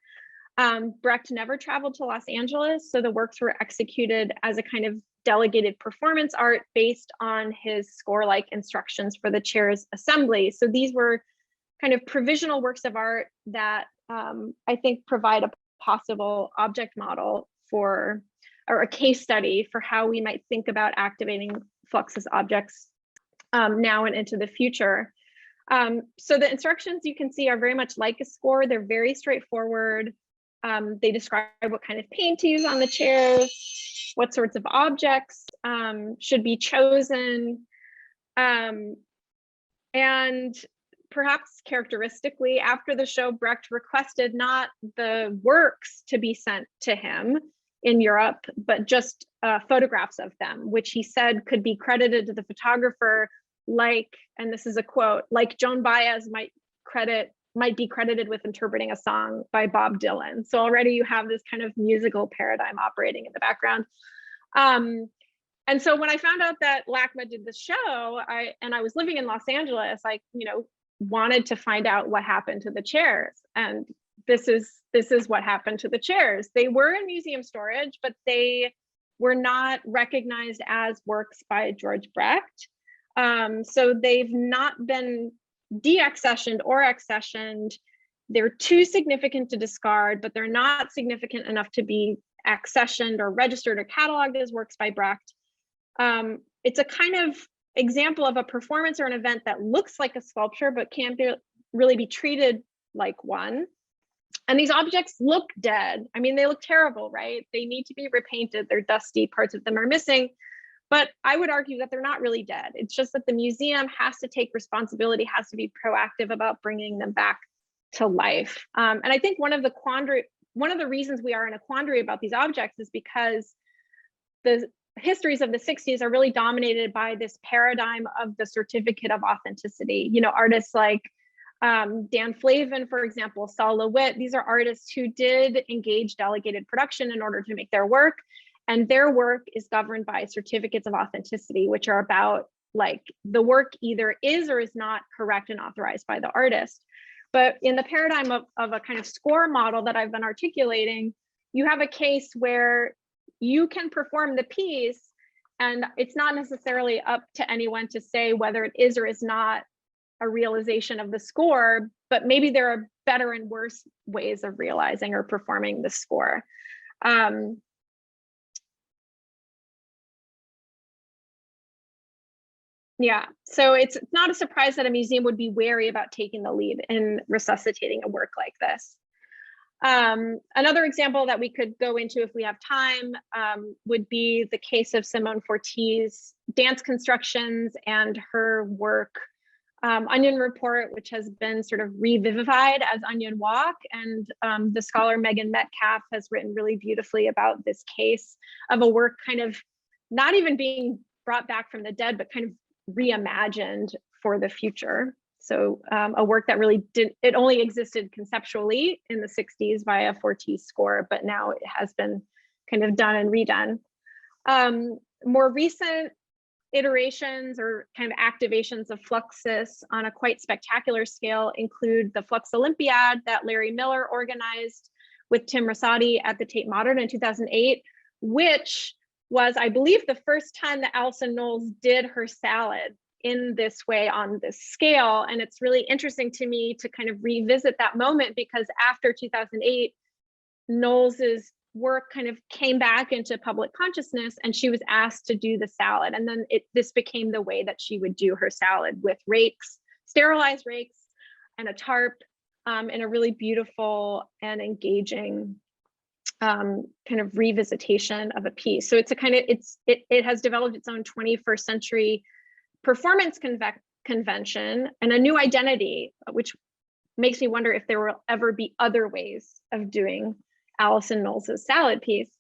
Brecht never traveled to Los Angeles, so the works were executed as a kind of delegated performance art based on his score-like instructions for the chair's assembly. So these were kind of provisional works of art that I think provide a possible object model for, or a case study for how we might think about activating Fluxus objects now and into the future. So the instructions you can see are very much like a score. They're very straightforward. They describe what kind of paint to use on the chairs, what sorts of objects should be chosen. And perhaps characteristically, after the show, Brecht requested not the works to be sent to him in Europe, but just photographs of them, which he said could be credited to the photographer, like, and this is a quote, like Joan Baez might be credited with interpreting a song by Bob Dylan. So already you have this kind of musical paradigm operating in the background. And so when I found out that LACMA did this show, I was living in Los Angeles, I wanted to find out what happened to the chairs. And this is what happened to the chairs. They were in museum storage, but they were not recognized as works by George Brecht. So they've not been de-accessioned or accessioned. They're too significant to discard, but they're not significant enough to be accessioned or registered or cataloged as works by Brecht. It's a kind of example of a performance or an event that looks like a sculpture, but can't really be treated like one. And these objects look dead. I mean, they look terrible, right? They need to be repainted. They're dusty, parts of them are missing. But I would argue that they're not really dead. It's just that the museum has to take responsibility, has to be proactive about bringing them back to life. And I think one of the reasons we are in a quandary about these objects is because the histories of the 60s are really dominated by this paradigm of the certificate of authenticity. Artists like Dan Flavin, for example, Saul LeWitt, these are artists who did engage delegated production in order to make their work. And their work is governed by certificates of authenticity, which are about like the work either is or is not correct and authorized by the artist. But in the paradigm of a kind of score model that I've been articulating, you have a case where you can perform the piece and it's not necessarily up to anyone to say whether it is or is not a realization of the score, but maybe there are better and worse ways of realizing or performing the score. Yeah, so it's not a surprise that a museum would be wary about taking the lead in resuscitating a work like this. Another example that we could go into if we have time would be the case of Simone Forti's dance constructions and her work, Onion Report, which has been sort of revivified as Onion Walk. And the scholar Megan Metcalf has written really beautifully about this case of a work kind of not even being brought back from the dead, but kind of reimagined for the future. So a work that really it only existed conceptually in the 60s via Forti's score, but now it has been kind of done and redone. More recent iterations or kind of activations of Fluxus on a quite spectacular scale include the Flux Olympiad that Larry Miller organized with Tim Rosati at the Tate Modern in 2008, which was, I believe, the first time that Alison Knowles did her salad in this way on this scale. And it's really interesting to me to kind of revisit that moment, because after 2008, Knowles's work kind of came back into public consciousness and she was asked to do the salad. And then this became the way that she would do her salad, with rakes, sterilized rakes and a tarp, in a really beautiful and engaging kind of revisitation of a piece. So it's a kind of, it has developed its own 21st century performance convention and a new identity, which makes me wonder if there will ever be other ways of doing Alison Knowles's salad piece.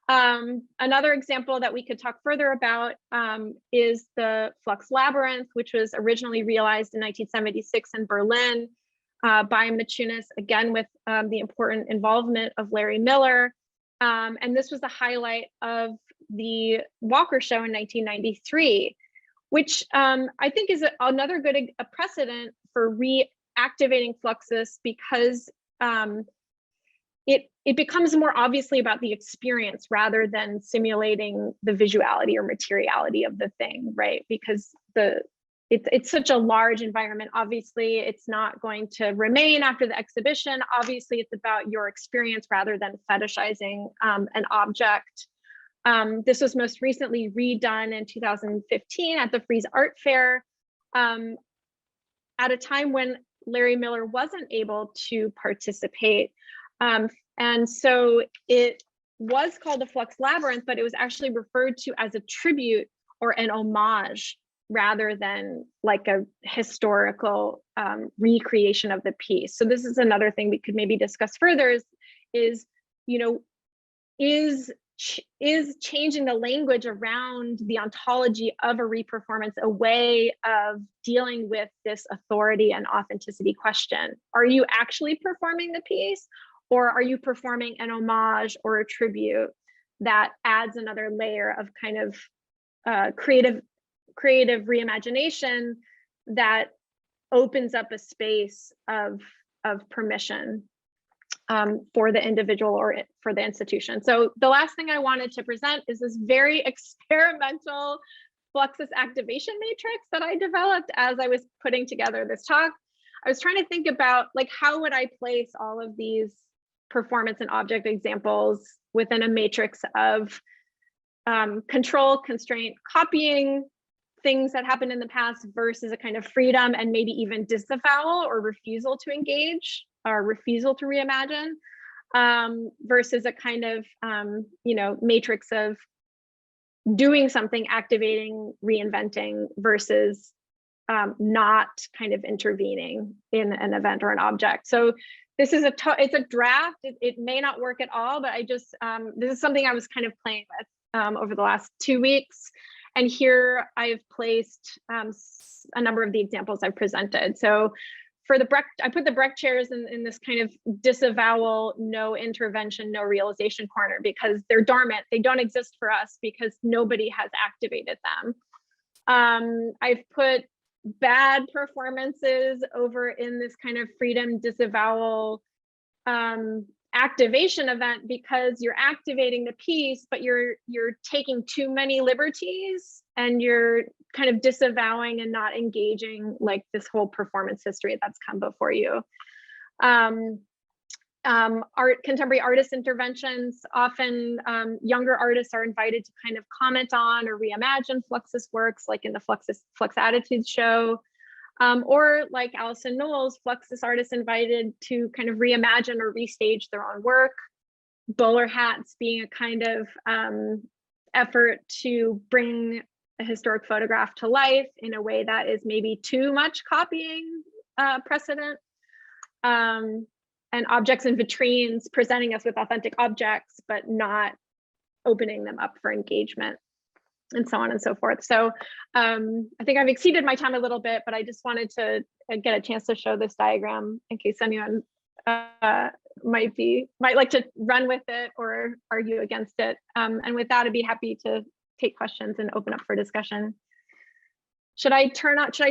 Another example that we could talk further about is the Flux Labyrinth, which was originally realized in 1976 in Berlin by Maciunas, again with the important involvement of Larry Miller. And this was the highlight of the Walker Show in 1993, which I think is another good precedent for reactivating Fluxus, because it becomes more obviously about the experience rather than simulating the visuality or materiality of the thing, right? Because it's such a large environment. Obviously, it's not going to remain after the exhibition. Obviously, it's about your experience rather than fetishizing an object. This was most recently redone in 2015 at the Frieze Art Fair, at a time when Larry Miller wasn't able to participate. And so it was called the Flux Labyrinth, but it was actually referred to as a tribute or an homage rather than like a historical recreation of the piece. So this is another thing we could maybe discuss further is changing the language around the ontology of a reperformance a way of dealing with this authority and authenticity question. Are you actually performing the piece, or are you performing an homage or a tribute that adds another layer of kind of creative reimagination that opens up a space of permission for the individual or for the institution? So the last thing I wanted to present is this very experimental Fluxus activation matrix that I developed as I was putting together this talk. I was trying to think about, like, how would I place all of these performance and object examples within a matrix of control, constraint, copying things that happened in the past versus a kind of freedom and maybe even disavowal or refusal to engage or refusal to reimagine, versus a kind of matrix of doing something, activating, reinventing, versus not kind of intervening in an event or an object. So this is it's a draft. It may not work at all, but I just this is something I was kind of playing with over the last 2 weeks. And here I've placed a number of the examples I've presented. So for the Brecht, I put the Brecht chairs in this kind of disavowal, no intervention, no realization corner, because they're dormant. They don't exist for us because nobody has activated them. I've put bad performances over in this kind of freedom disavowal activation event, because you're activating the piece, but you're taking too many liberties and you're kind of disavowing and not engaging like this whole performance history that's come before you. Contemporary artist interventions, often younger artists are invited to kind of comment on or reimagine Fluxus works, like in the Flux Attitudes show, or like Alison Knowles, Fluxus artists invited to kind of reimagine or restage their own work. Bowler hats being a kind of effort to bring a historic photograph to life in a way that is maybe too much copying precedent. And objects and vitrines presenting us with authentic objects, but not opening them up for engagement, and so on and so forth. So I think I've exceeded my time a little bit, but I just wanted to get a chance to show this diagram in case anyone might like to run with it or argue against it. And with that, I'd be happy to take questions and open up for discussion. Should I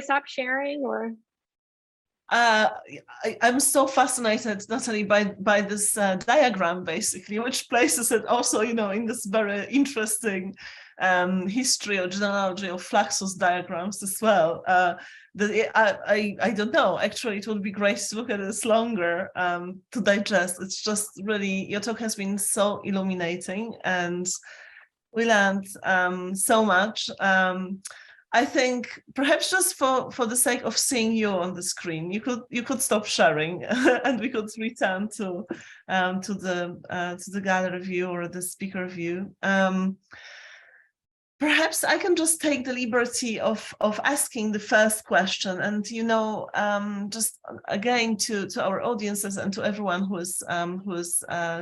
stop sharing or? I'm so fascinated, Natalie, by this diagram, basically, which places it also, in this very interesting history or genealogy of Fluxus diagrams as well. I don't know. Actually, it would be great to look at this longer to digest. It's just really, your talk has been so illuminating, and we learned so much. I think perhaps just for the sake of seeing you on the screen, you could stop sharing, and we could return to the gallery view or the speaker view. Perhaps I can just take the liberty of asking the first question, and just again to our audiences and to everyone who is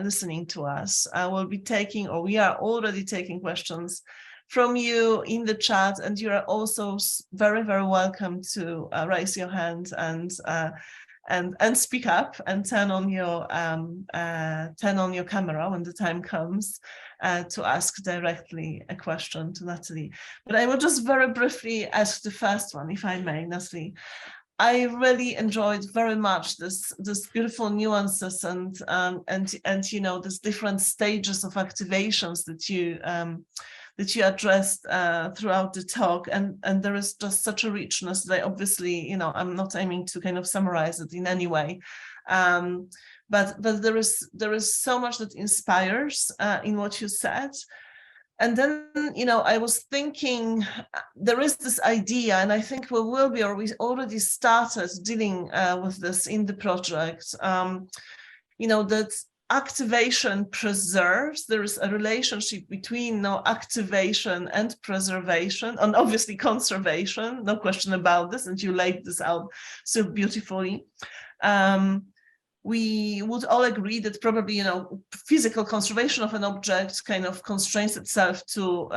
listening to us, we'll be taking, or we are already taking, questions from you in the chat, and you are also very, very welcome to raise your hand and speak up and turn on your camera when the time comes to ask directly a question to Natalie. But I will just very briefly ask the first one, if I may, Natalie. I really enjoyed very much this beautiful nuances and these different stages of activations that you addressed throughout the talk, and there is just such a richness that obviously, I'm not aiming to kind of summarize it in any way, but there is so much that inspires in what you said. And then, I was thinking, there is this idea, and I think we already started dealing with this in the project, that activation preserves. There is a relationship between activation and preservation, and obviously conservation, no question about this, and you laid this out so beautifully. We would all agree that probably, physical conservation of an object kind of constrains itself to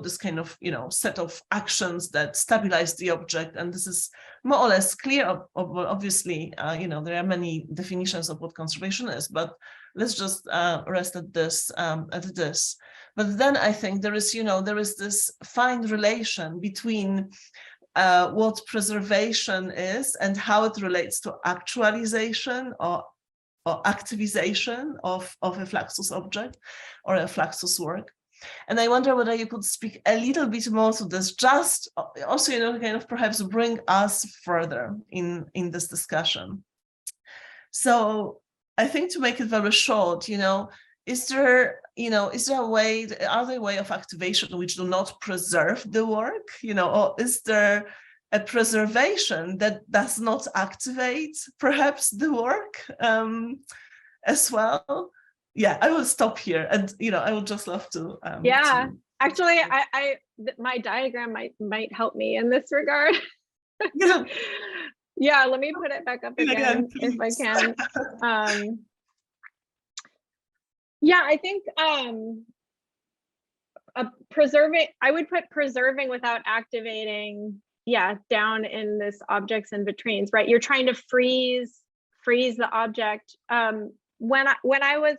this kind of, set of actions that stabilize the object. And this is more or less clear. Obviously, there are many definitions of what conservation is, but let's just rest at this. But then I think there is this fine relation between what preservation is and how it relates to actualization or activization of a Fluxus object or a Fluxus work. And I wonder whether you could speak a little bit more to this, just also, kind of perhaps bring us further in this discussion. So I think, to make it very short, is there a way, are there a way of activation which do not preserve the work, or is there a preservation that does not activate perhaps the work as well? Yeah, I will stop here, and I would just love to. Actually, my diagram might help me in this regard. Yeah, let me put it back up again if I can. Yeah, I think preserving, I would put preserving without activating, down in this objects in vitrines, right? You're trying to freeze the object. When I was,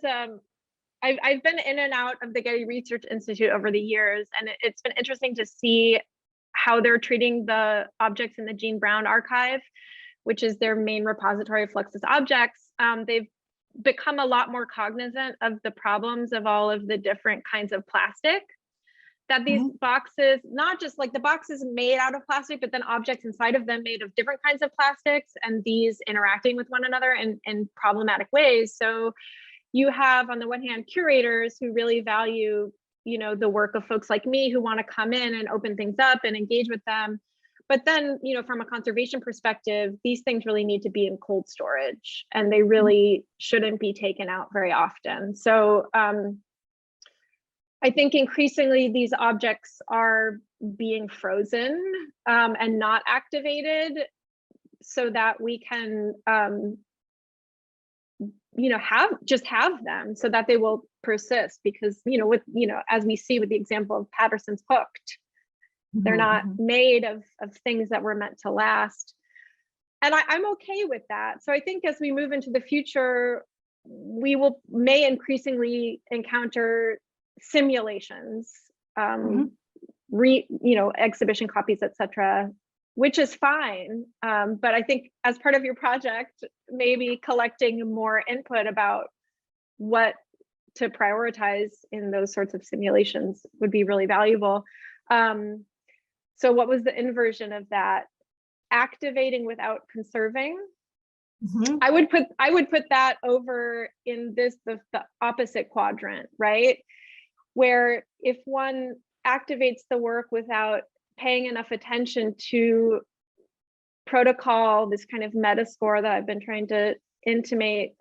I've been in and out of the Getty Research Institute over the years, and it's been interesting to see how they're treating the objects in the Jean Brown archive, which is their main repository of Fluxus objects. They've become a lot more cognizant of the problems of all of the different kinds of plastic that these boxes, not just like the boxes made out of plastic, but then objects inside of them made of different kinds of plastics, and these interacting with one another in problematic ways. So you have, on the one hand, curators who really value, the work of folks like me who want to come in and open things up and engage with them. But then, from a conservation perspective, these things really need to be in cold storage, and they really shouldn't be taken out very often. So I think increasingly these objects are being frozen and not activated, so that we can, have them, so that they will persist. Because as we see with the example of Patterson's Hooked, they're not made of things that were meant to last. And I'm okay with that. So I think as we move into the future, we may increasingly encounter simulations exhibition copies, etc., which is fine. But I think as part of your project, maybe collecting more input about what to prioritize in those sorts of simulations would be really valuable. So what was the inversion of that? Activating without conserving. Mm-hmm. I would put that over in the opposite quadrant, right? Where if one activates the work without paying enough attention to protocol, this kind of meta score that I've been trying to intimate,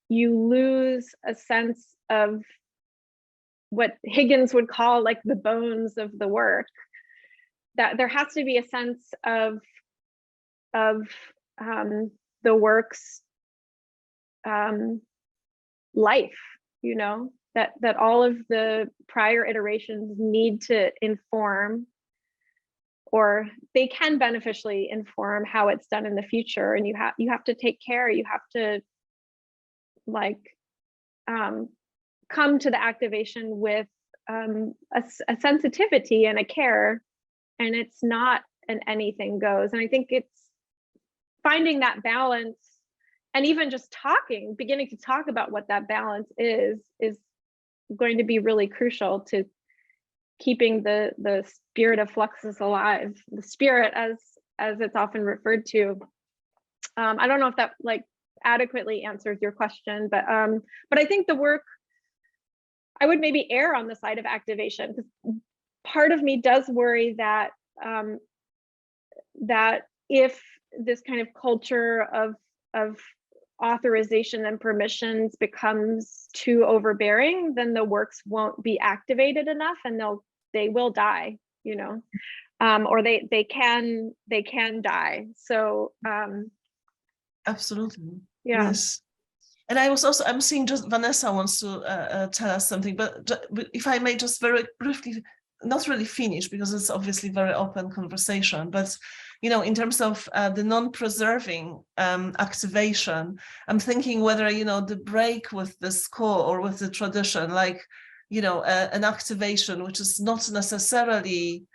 you lose a sense of what Higgins would call like the bones of the work. That there has to be a sense of the work's life, that all of the prior iterations need to inform, or they can beneficially inform how it's done in the future. And you have to take care, you have to come to the activation with a sensitivity and a care, and it's not an anything goes. And I think it's finding that balance, and even just beginning to talk about what that balance is going to be really crucial to keeping the spirit of Fluxus alive, the spirit as it's often referred to. I don't know if that adequately answers your question, but I think the work, I would maybe err on the side of activation, because part of me does worry that that if this kind of culture of authorization and permissions becomes too overbearing, then the works won't be activated enough, and they will die, or they can die. So absolutely. Yeah. Yes. And I'm seeing just Vanessa wants to tell us something, but if I may just very briefly, not really finish, because it's obviously very open conversation, but in terms of the non-preserving activation, I'm thinking whether the break with the score or with the tradition, an activation which is not necessarily,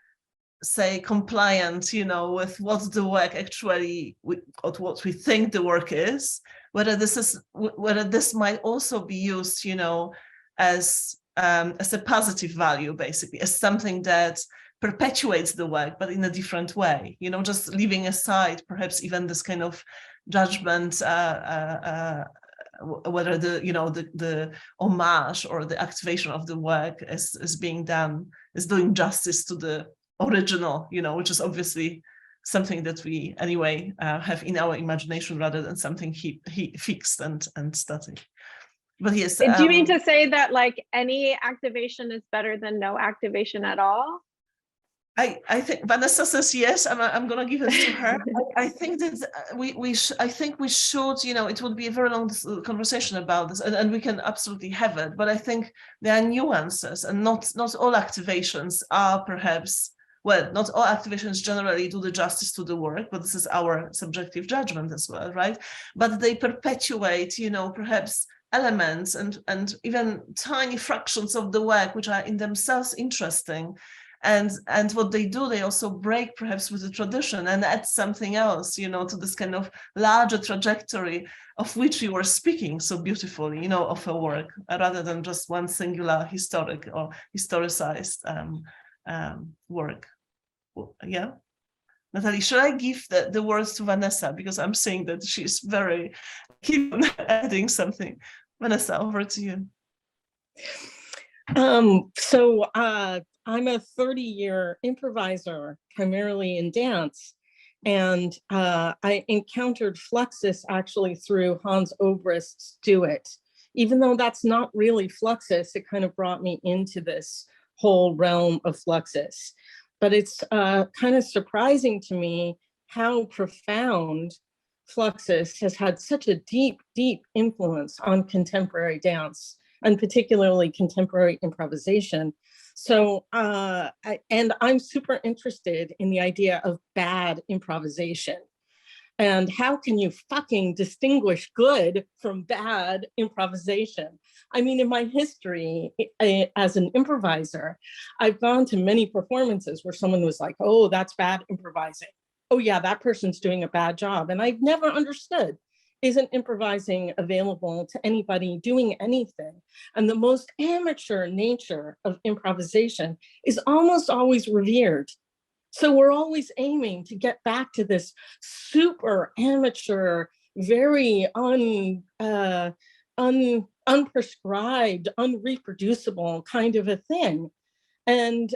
say, compliant, with what the work actually, what we think the work is, whether this might also be used, as a positive value, basically, as something that perpetuates the work, but in a different way, just leaving aside perhaps even this kind of judgment, whether the homage or the activation of the work is being done, is doing justice to the original, which is obviously something that we anyway have in our imagination rather than something he fixed and static. But yes. Do you mean to say that any activation is better than no activation at all? I think Vanessa says yes. I'm going to give it to her. I think that I think we should, it would be a very long conversation about this, and we can absolutely have it. But I think there are nuances, and not all activations are perhaps, well, not all activations generally do the justice to the work, but this is our subjective judgment as well, right? But they perpetuate, perhaps elements and even tiny fractions of the work which are in themselves interesting. And what they do, they also break perhaps with the tradition and add something else, to this kind of larger trajectory of which you were speaking so beautifully, of a work, rather than just one singular historic or historicized work. Yeah. Natalie, should I give the words to Vanessa? Because I'm saying that she's very keen on adding something. Vanessa, over to you. I'm a 30-year improviser, primarily in dance. And I encountered Fluxus actually through Hans Obrist's Do It. Even though that's not really Fluxus, it kind of brought me into this whole realm of Fluxus. But it's kind of surprising to me how profound Fluxus has had such a deep, deep influence on contemporary dance, and particularly contemporary improvisation. So, and I'm super interested in the idea of bad improvisation. And how can you fucking distinguish good from bad improvisation? I mean, in my history as an improviser, I've gone to many performances where someone was like, oh, that's bad improvising. Oh yeah, that person's doing a bad job. And I've never understood, isn't improvising available to anybody doing anything? And the most amateur nature of improvisation is almost always revered. So we're always aiming to get back to this super amateur, very unprescribed, unreproducible kind of a thing. And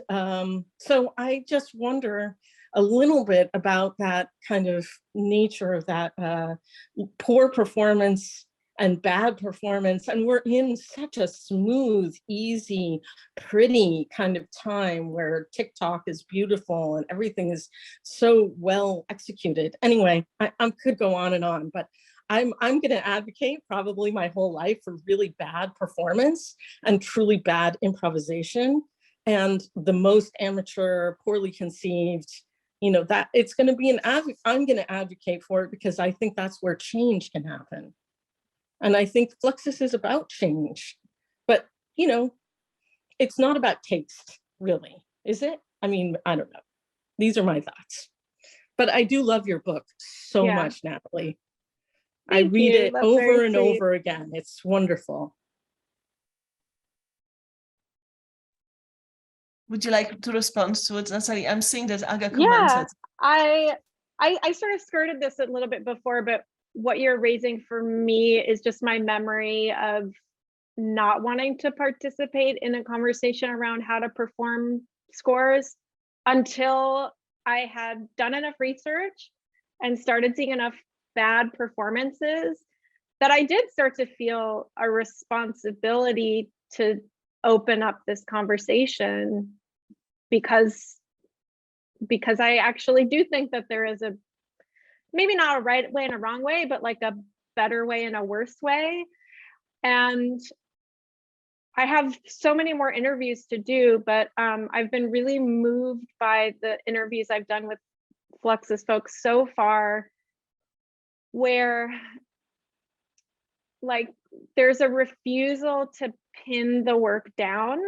so I just wonder a little bit about that kind of nature of that poor performance and bad performance. And we're in such a smooth, easy, pretty kind of time where TikTok is beautiful and everything is so well executed. Anyway, I could go on, but I'm going to advocate probably my whole life for really bad performance and truly bad improvisation. And the most amateur, poorly conceived, that it's going to be I'm going to advocate for it because I think that's where change can happen. And I think Fluxus is about change, but it's not about taste, really, is it? I mean, I don't know. These are my thoughts, but I do love your book so much, Natalie. I read it over and over again. It's wonderful. Would you like to respond to it, Natalie? I'm seeing that Aga commented. Yeah, I sort of skirted this a little bit before, but what you're raising for me is just my memory of not wanting to participate in a conversation around how to perform scores until I had done enough research and started seeing enough bad performances that I did start to feel a responsibility to open up this conversation because I actually do think that there is maybe not a right way and a wrong way, but like a better way and a worse way. And I have so many more interviews to do, but I've been really moved by the interviews I've done with Fluxus folks so far, where like there's a refusal to pin the work down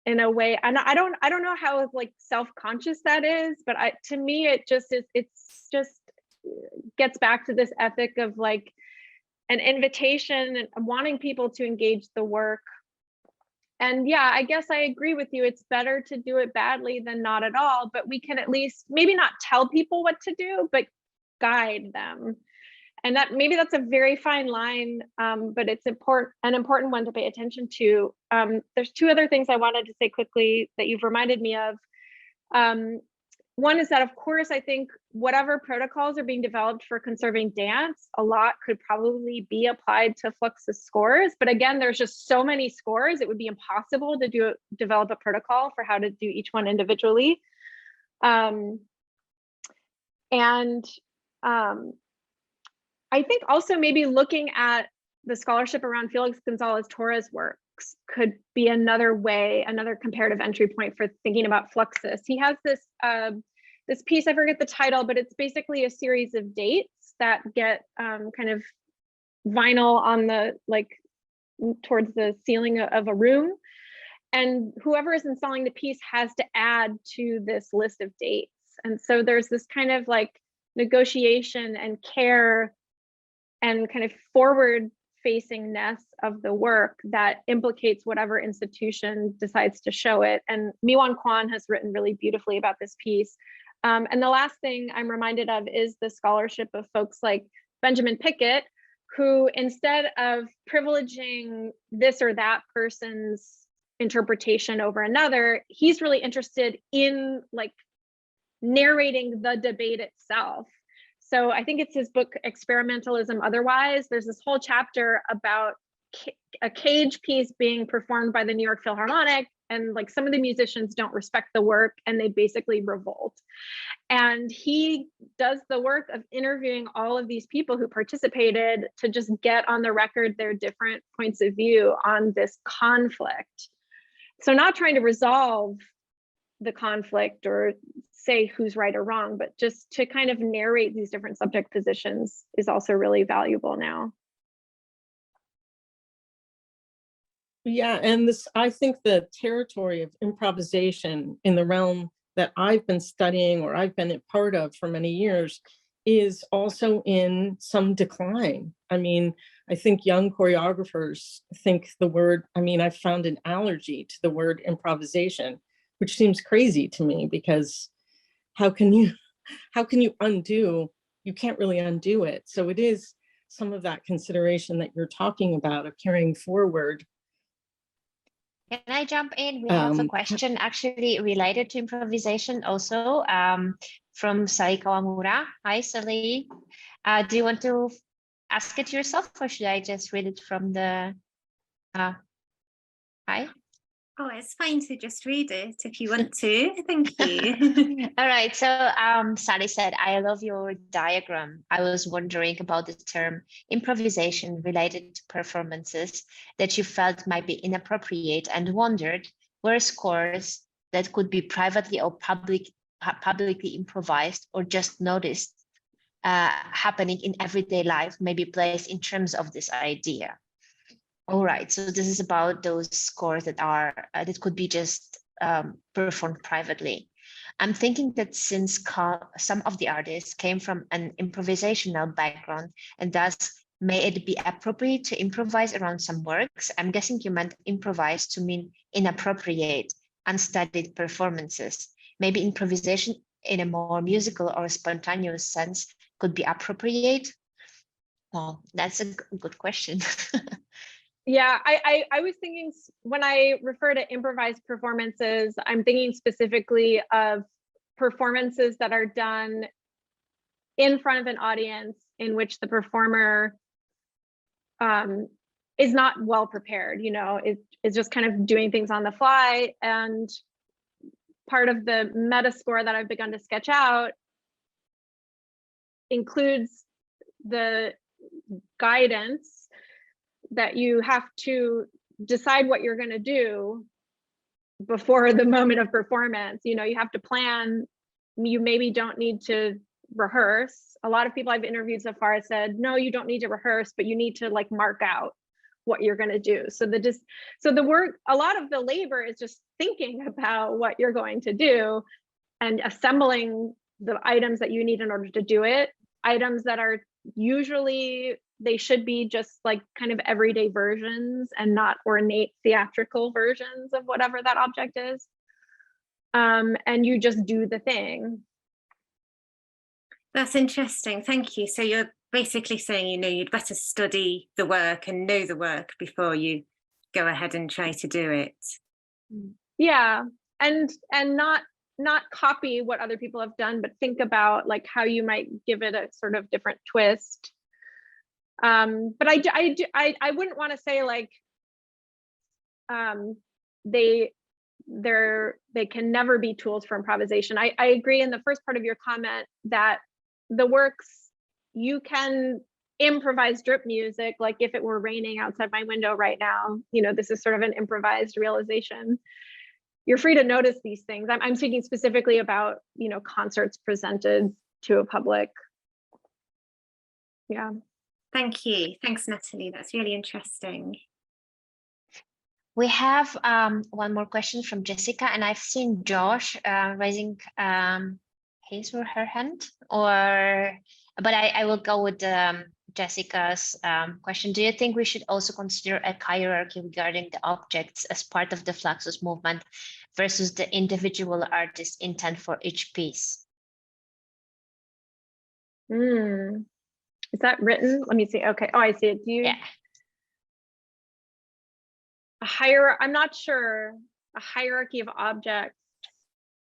in a way, and I don't know how like self-conscious that is, but to me it just is, it's just gets back to this ethic of like an invitation and wanting people to engage the work. And yeah, I guess I agree with you. It's better to do it badly than not at all, but we can at least maybe not tell people what to do, but guide them. And that maybe that's a very fine line, but it's an important one to pay attention to. There's two other things I wanted to say quickly that you've reminded me of. One is that, of course, I think whatever protocols are being developed for conserving dance, a lot could probably be applied to Fluxus scores. But again, there's just so many scores, it would be impossible to develop a protocol for how to do each one individually. I think also maybe looking at the scholarship around Felix Gonzalez Torres' works could be another way, another comparative entry point for thinking about Fluxus. He has this this piece, I forget the title, but it's basically a series of dates that get kind of vinyl on the towards the ceiling of a room, and whoever is installing the piece has to add to this list of dates. And so there's this kind of like negotiation and care and kind of forward facingness of the work that implicates whatever institution decides to show it. And Mi-Wan Kwan has written really beautifully about this piece. And the last thing I'm reminded of is the scholarship of folks like Benjamin Pickett, who instead of privileging this or that person's interpretation over another, he's really interested in like narrating the debate itself. So I think it's his book, Experimentalism Otherwise. There's this whole chapter about a cage piece being performed by the New York Philharmonic, and like some of the musicians don't respect the work and they basically revolt. And he does the work of interviewing all of these people who participated to just get on the record their different points of view on this conflict. So not trying to resolve the conflict or say who's right or wrong, but just to kind of narrate these different subject positions is also really valuable now. Yeah, and this, I think the territory of improvisation in the realm that I've been studying or I've been a part of for many years is also in some decline. I mean, I think young choreographers think the word, I mean, I've found an allergy to the word improvisation, which seems crazy to me because how can you undo, you can't really undo it. So it is some of that consideration that you're talking about of carrying forward. Can I jump in? We have a question actually related to improvisation also from Sally Kawamura. Hi, Sally. Do you want to ask it yourself or should I just read it from the, hi? Oh, it's fine to just read it if you want to. Thank you. All right. So Sally said, I love your diagram. I was wondering about the term improvisation related to performances that you felt might be inappropriate and wondered were scores that could be privately or publicly improvised or just noticed happening in everyday life, maybe placed in terms of this idea. All right, so this is about those scores that are that could be just performed privately. I'm thinking that since some of the artists came from an improvisational background and thus may it be appropriate to improvise around some works. I'm guessing you meant improvise to mean inappropriate, unstudied performances. Maybe improvisation in a more musical or spontaneous sense could be appropriate. Well, that's a good question. Yeah, I was thinking when I refer to improvised performances, I'm thinking specifically of performances that are done in front of an audience in which the performer is not well prepared, you know, is just kind of doing things on the fly. And part of the meta score that I've begun to sketch out includes the guidance that you have to decide what you're going to do before the moment of performance. You know, you have to plan. You maybe don't need to rehearse. A lot of people I've interviewed so far said, no, you don't need to rehearse, but you need to like mark out what you're going to do. So the work, a lot of the labor is just thinking about what you're going to do and assembling the items that you need in order to do it. Items that are usually, they should be just like kind of everyday versions and not ornate theatrical versions of whatever that object is. And you just do the thing. That's interesting. Thank you. So you're basically saying, you know, you'd better study the work and know the work before you go ahead and try to do it. Yeah, and not copy what other people have done, but think about like how you might give it a sort of different twist. But I wouldn't want to say like they can never be tools for improvisation. I agree in the first part of your comment that the works, you can improvise drip music, like if it were raining outside my window right now, you know, this is sort of an improvised realization. You're free to notice these things. I'm speaking specifically about, you know, concerts presented to a public. Yeah. Thank you. Thanks, Natalie. That's really interesting. We have one more question from Jessica, and I've seen Josh raising his or her hand, but I will go with Jessica's question. Do you think we should also consider a hierarchy regarding the objects as part of the Fluxus movement versus the individual artist's intent for each piece? Is that written? Let me see. Okay. Oh, I see it. Do you? Yeah. I'm not sure. A hierarchy of objects.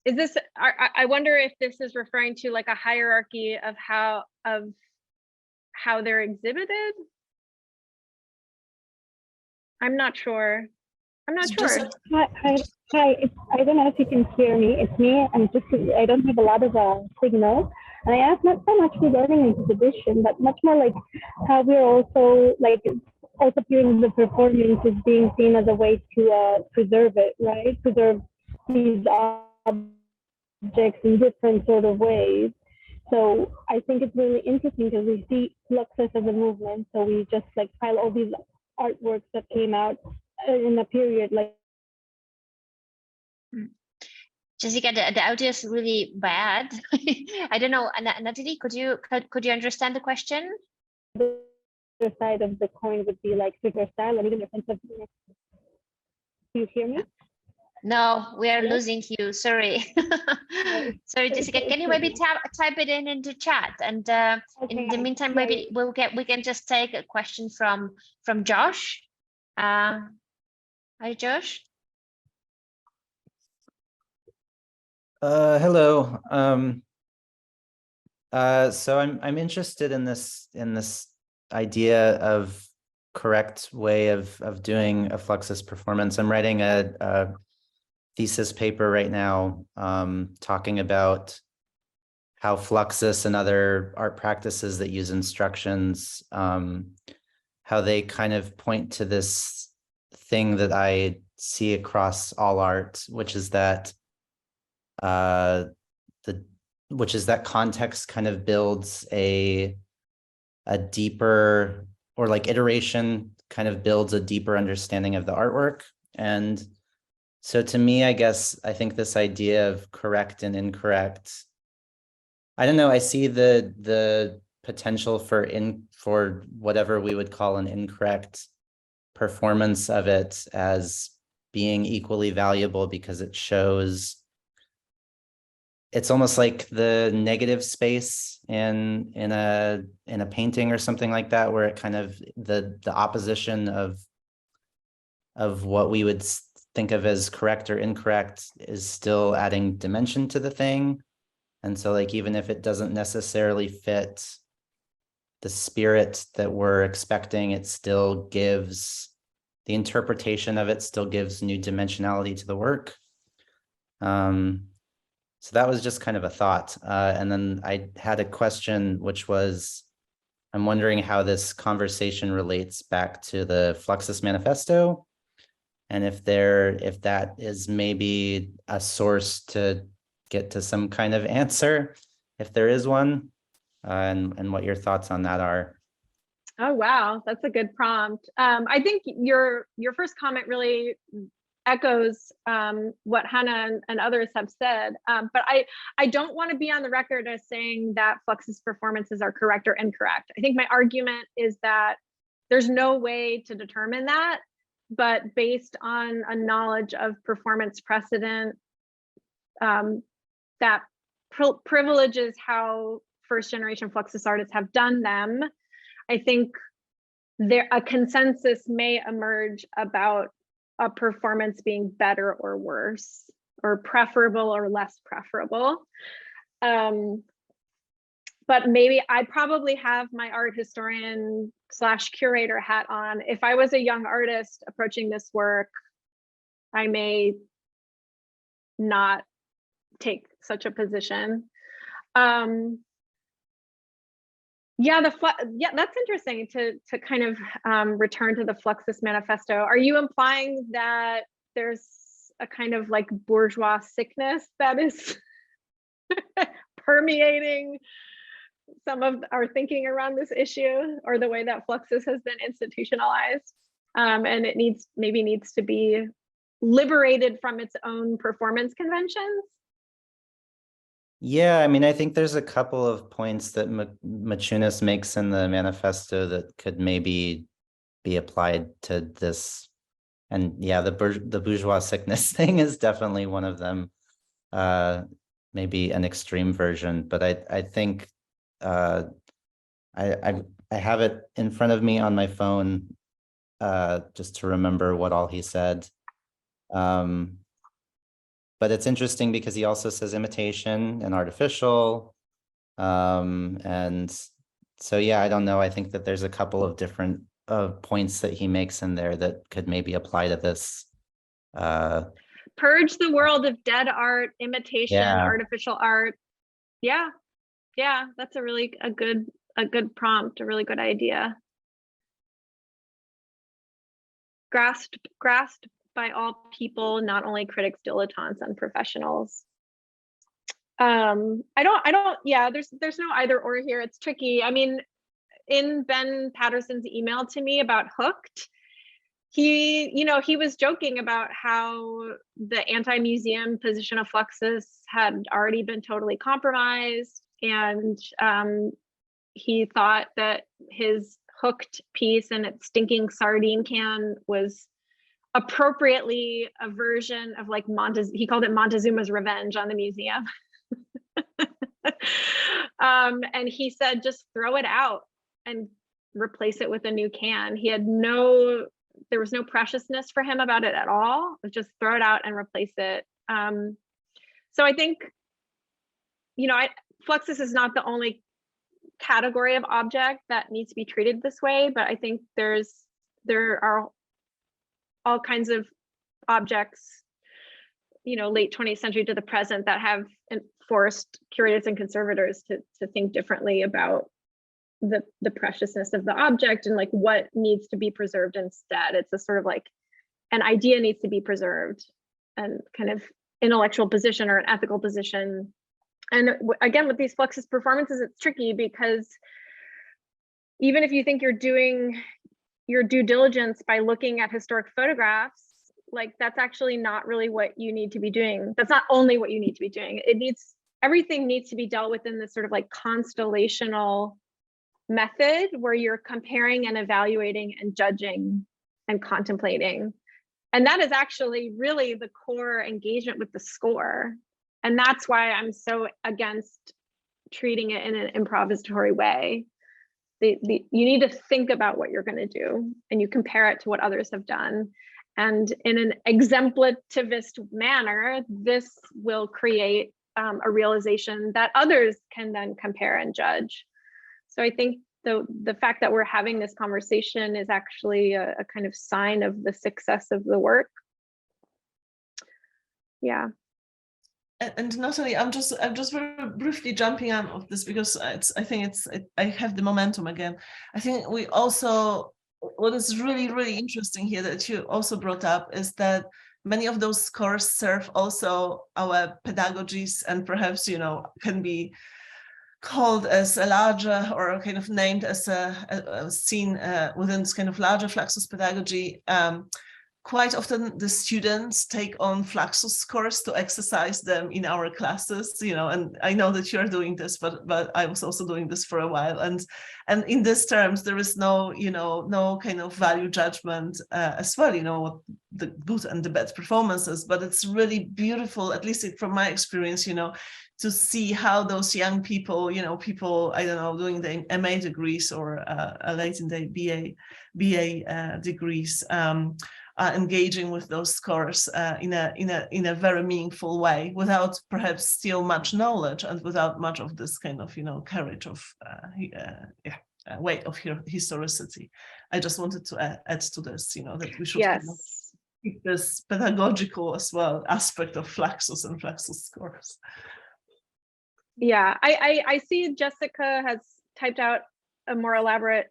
Is this? I wonder if this is referring to like a hierarchy of how they're exhibited. I'm not sure. Sure. Hi. I don't know if you can hear me. It's me. I don't have a lot of signal. And I asked not so much regarding exhibition, but much more like how we're also viewing the performance as being seen as a way to preserve it, right? Preserve these objects in different sort of ways. So I think it's really interesting because we see Fluxus as a movement. So we just like file all these artworks that came out in a period like. Jessica, the audio is really bad. I don't know, Natalie, could you understand the question? The other side of the coin would be like Twitter style and even your sense of. Do you hear me? No, we are Hello? losing you. Sorry. Sorry, Jessica. Can you maybe type it in the chat? And in the meantime, maybe we can just take a question from Josh. Hi, Josh. Hello. So I'm interested in this idea of correct way of doing a Fluxus performance. I'm writing a thesis paper right now, talking about how Fluxus and other art practices that use instructions, how they kind of point to this thing that I see across all art, which is that context kind of builds a deeper, or like iteration kind of builds a deeper understanding of the artwork. And so to me, I think this idea of correct and incorrect, I don't know, I see the potential for whatever we would call an incorrect performance of it as being equally valuable, because it shows, it's almost like the negative space in a painting or something like that, where it kind of the opposition of what we would think of as correct or incorrect is still adding dimension to the thing. And so like, even if it doesn't necessarily fit the spirit that we're expecting, it still gives, the interpretation of it still gives new dimensionality to the work. So that was just kind of a thought. And then I had a question, which was, I'm wondering how this conversation relates back to the Fluxus Manifesto, and if that is maybe a source to get to some kind of answer, if there is one, and what your thoughts on that are. Oh, wow, that's a good prompt. I think your first comment really echoes what Hannah and others have said, but I don't want to be on the record as saying that Fluxus performances are correct or incorrect. I think my argument is that there's no way to determine that, but based on a knowledge of performance precedent that privileges how first generation Fluxus artists have done them, I think a consensus may emerge about a performance being better or worse, or preferable or less preferable. But maybe I probably have my art historian / curator hat on. If I was a young artist approaching this work, I may not take such a position. Yeah, that's interesting to kind of return to the Fluxus Manifesto. Are you implying that there's a kind of like bourgeois sickness that is permeating some of our thinking around this issue, or the way that Fluxus has been institutionalized, and it maybe needs to be liberated from its own performance conventions? Yeah, I mean, I think there's a couple of points that Maciunas makes in the manifesto that could maybe be applied to this. And yeah, the bourgeois sickness thing is definitely one of them, maybe an extreme version, but I think I have it in front of me on my phone just to remember what all he said. But it's interesting because he also says imitation and artificial. And so, yeah, I don't know. I think that there's a couple of different points that he makes in there that could maybe apply to this. Purge the world of dead art, imitation, artificial art. Yeah, that's a good prompt, a really good idea. Grasped by all people, not only critics, dilettantes, and professionals. Yeah, there's no either or here. It's tricky. I mean, in Ben Patterson's email to me about Hooked, he was joking about how the anti-museum position of Fluxus had already been totally compromised, and he thought that his Hooked piece and its stinking sardine can was appropriately a version of like he called it Montezuma's revenge on the museum. And he said, just throw it out and replace it with a new can. There was no preciousness for him about it at all. Just throw it out and replace it. So I think, Fluxus is not the only category of object that needs to be treated this way, but I think there are all kinds of objects, late 20th century to the present, that have forced curators and conservators to think differently about the preciousness of the object and like what needs to be preserved instead. It's a sort of like an idea needs to be preserved, and kind of intellectual position or an ethical position. And again, with these Fluxus performances, it's tricky because even if you think you're doing your due diligence by looking at historic photographs, like that's actually not really what you need to be doing. That's not only what you need to be doing. Everything needs to be dealt with in this sort of like constellational method where you're comparing and evaluating and judging and contemplating. And that is actually really the core engagement with the score. And that's why I'm so against treating it in an improvisatory way. You need to think about what you're going to do, and you compare it to what others have done. And in an exemplativist manner, this will create a realization that others can then compare and judge. So I think the fact that we're having this conversation is actually a kind of sign of the success of the work. Yeah. And Natalie, I'm just very briefly jumping out of this because I have the momentum again. I think we also, what is really, really interesting here that you also brought up is that many of those scores serve also our pedagogies, and perhaps, can be called as a larger, or kind of named as a scene within this kind of larger Fluxus pedagogy. Quite often the students take on Fluxus scores to exercise them in our classes, and I know that you're doing this, but I was also doing this for a while. And in these terms, there is no, no kind of value judgment as well, what the good and the bad performances, but it's really beautiful, at least from my experience, to see how those young people, people, I don't know, doing the MA degrees or late in the BA degrees, are engaging with those scores in a very meaningful way, without perhaps still much knowledge and without much of this kind of courage of weight of historicity. I just wanted to add to this, that we should keep this pedagogical as well aspect of Fluxus and Fluxus scores. Yeah, I see Jessica has typed out a more elaborate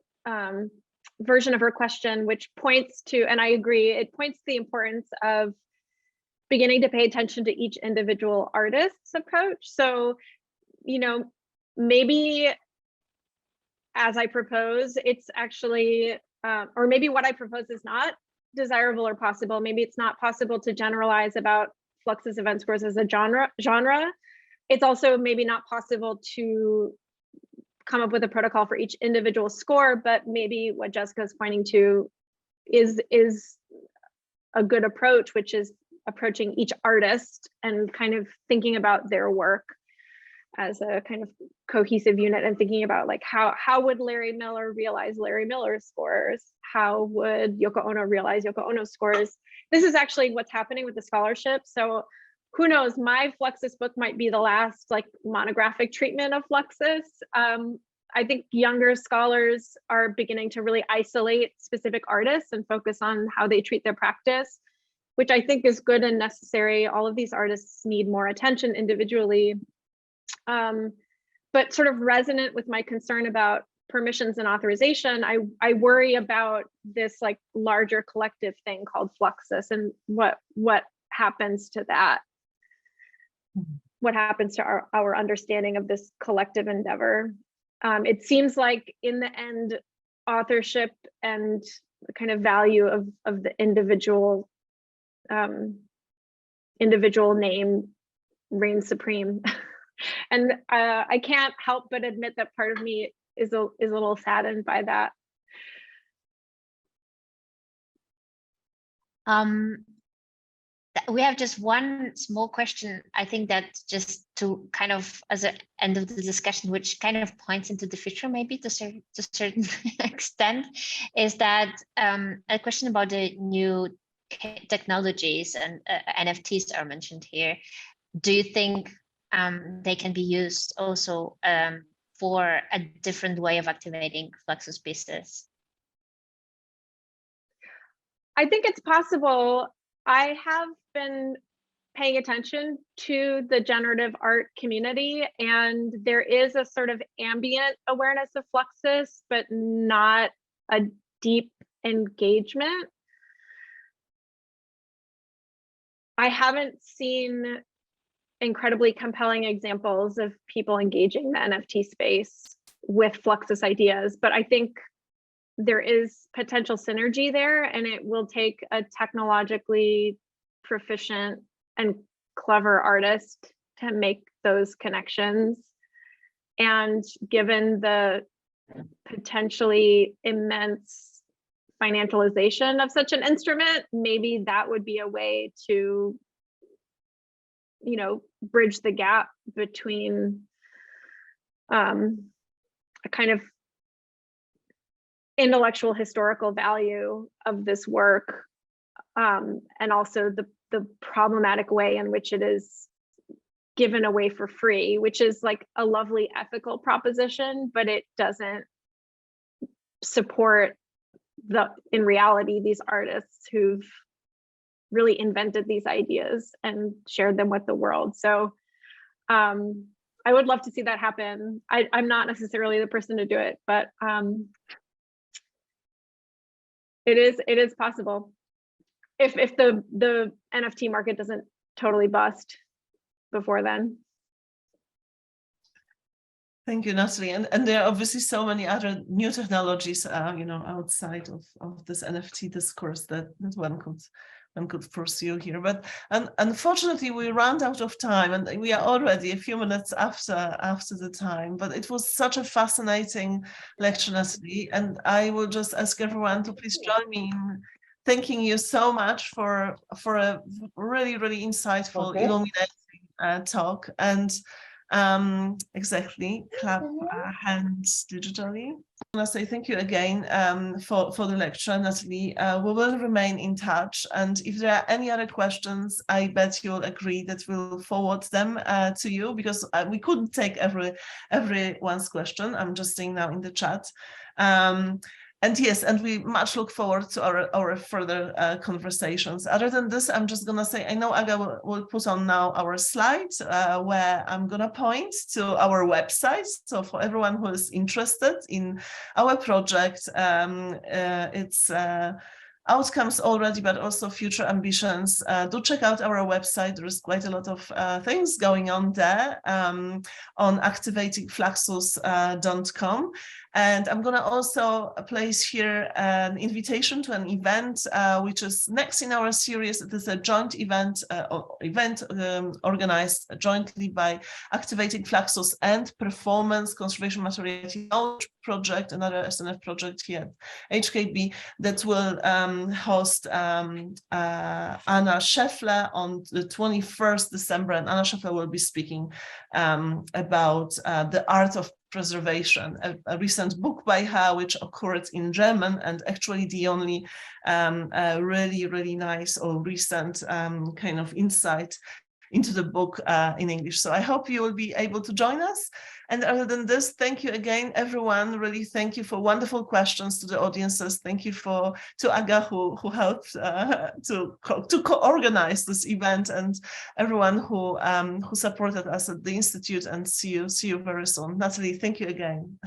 version of her question, which points to, and I agree, it points to the importance of beginning to pay attention to each individual artist's approach. So, maybe as I propose, it's actually, or maybe what I propose is not desirable or possible. Maybe it's not possible to generalize about Fluxus event scores as a genre. It's also maybe not possible to come up with a protocol for each individual score, but maybe what Jessica's pointing to is a good approach, which is approaching each artist and kind of thinking about their work as a kind of cohesive unit, and thinking about like how would Larry Miller realize Larry Miller's scores? How would Yoko Ono realize Yoko Ono's scores? This is actually what's happening with the scholarship. So who knows, my Fluxus book might be the last like monographic treatment of Fluxus. I think younger scholars are beginning to really isolate specific artists and focus on how they treat their practice, which I think is good and necessary. All of these artists need more attention individually. But sort of resonant with my concern about permissions and authorization, I worry about this like larger collective thing called Fluxus and what happens to that. what happens to our understanding of this collective endeavor. It seems like in the end, authorship and the kind of value of the individual name reigns supreme. And I can't help but admit that part of me is a little saddened by that. We have just one small question, I think, that just to kind of as an end of the discussion, which kind of points into the future, maybe to a certain extent, is that a question about the new technologies and NFTs are mentioned here. Do you think they can be used also for a different way of activating Fluxus pieces? I think it's possible. I have been paying attention to the generative art community, and there is a sort of ambient awareness of Fluxus, but not a deep engagement. I haven't seen incredibly compelling examples of people engaging the NFT space with Fluxus ideas, but I think there is potential synergy there, and it will take a technologically proficient and clever artist to make those connections. And given the potentially immense financialization of such an instrument, maybe that would be a way to, you know, bridge the gap between a kind of intellectual historical value of this work, and also the problematic way in which it is given away for free, which is like a lovely ethical proposition, but it doesn't support in reality these artists who've really invented these ideas and shared them with the world. So I would love to see that happen. I'm not necessarily the person to do it, but it is possible if the NFT market doesn't totally bust before then. Thank you, Natalie. And there are obviously so many other new technologies, you know, outside of this NFT discourse that one could pursue here. But unfortunately, we ran out of time, and we are already a few minutes after the time. But it was such a fascinating lecture, Natalie, and I will just ask everyone to please join me in thanking you so much for a really, really insightful, illuminating talk. And exactly, clap hands digitally. I want to say thank you again for the lecture, Natalie. We will remain in touch, and if there are any other questions, I bet you'll agree that we'll forward them to you, because we couldn't take everyone's question. I'm just seeing now in the chat. And yes, and we much look forward to our further conversations. Other than this, I'm just gonna say, I know Aga will put on now our slides where I'm gonna point to our website. So for everyone who is interested in our project, it's outcomes already, but also future ambitions. Do check out our website. There is quite a lot of things going on there on activatingfluxus.com. And I'm going to also place here an invitation to an event, which is next in our series. It is a joint event, organized jointly by Activating Fluxus and Performance Conservation Materiality Knowledge Project, another SNF project here at HKB, that will host Anna Scheffler on the 21st December. And Anna Scheffler will be speaking about the art of preservation, a recent book by her, which occurred in German, and actually the only really, really nice or recent kind of insight into the book in English. So I hope you will be able to join us. And other than this, thank you again, everyone. Really thank you for wonderful questions to the audiences. Thank you to Aga who helped to co-organize this event, and everyone who supported us at the Institute. And see you very soon. Natalie, thank you again.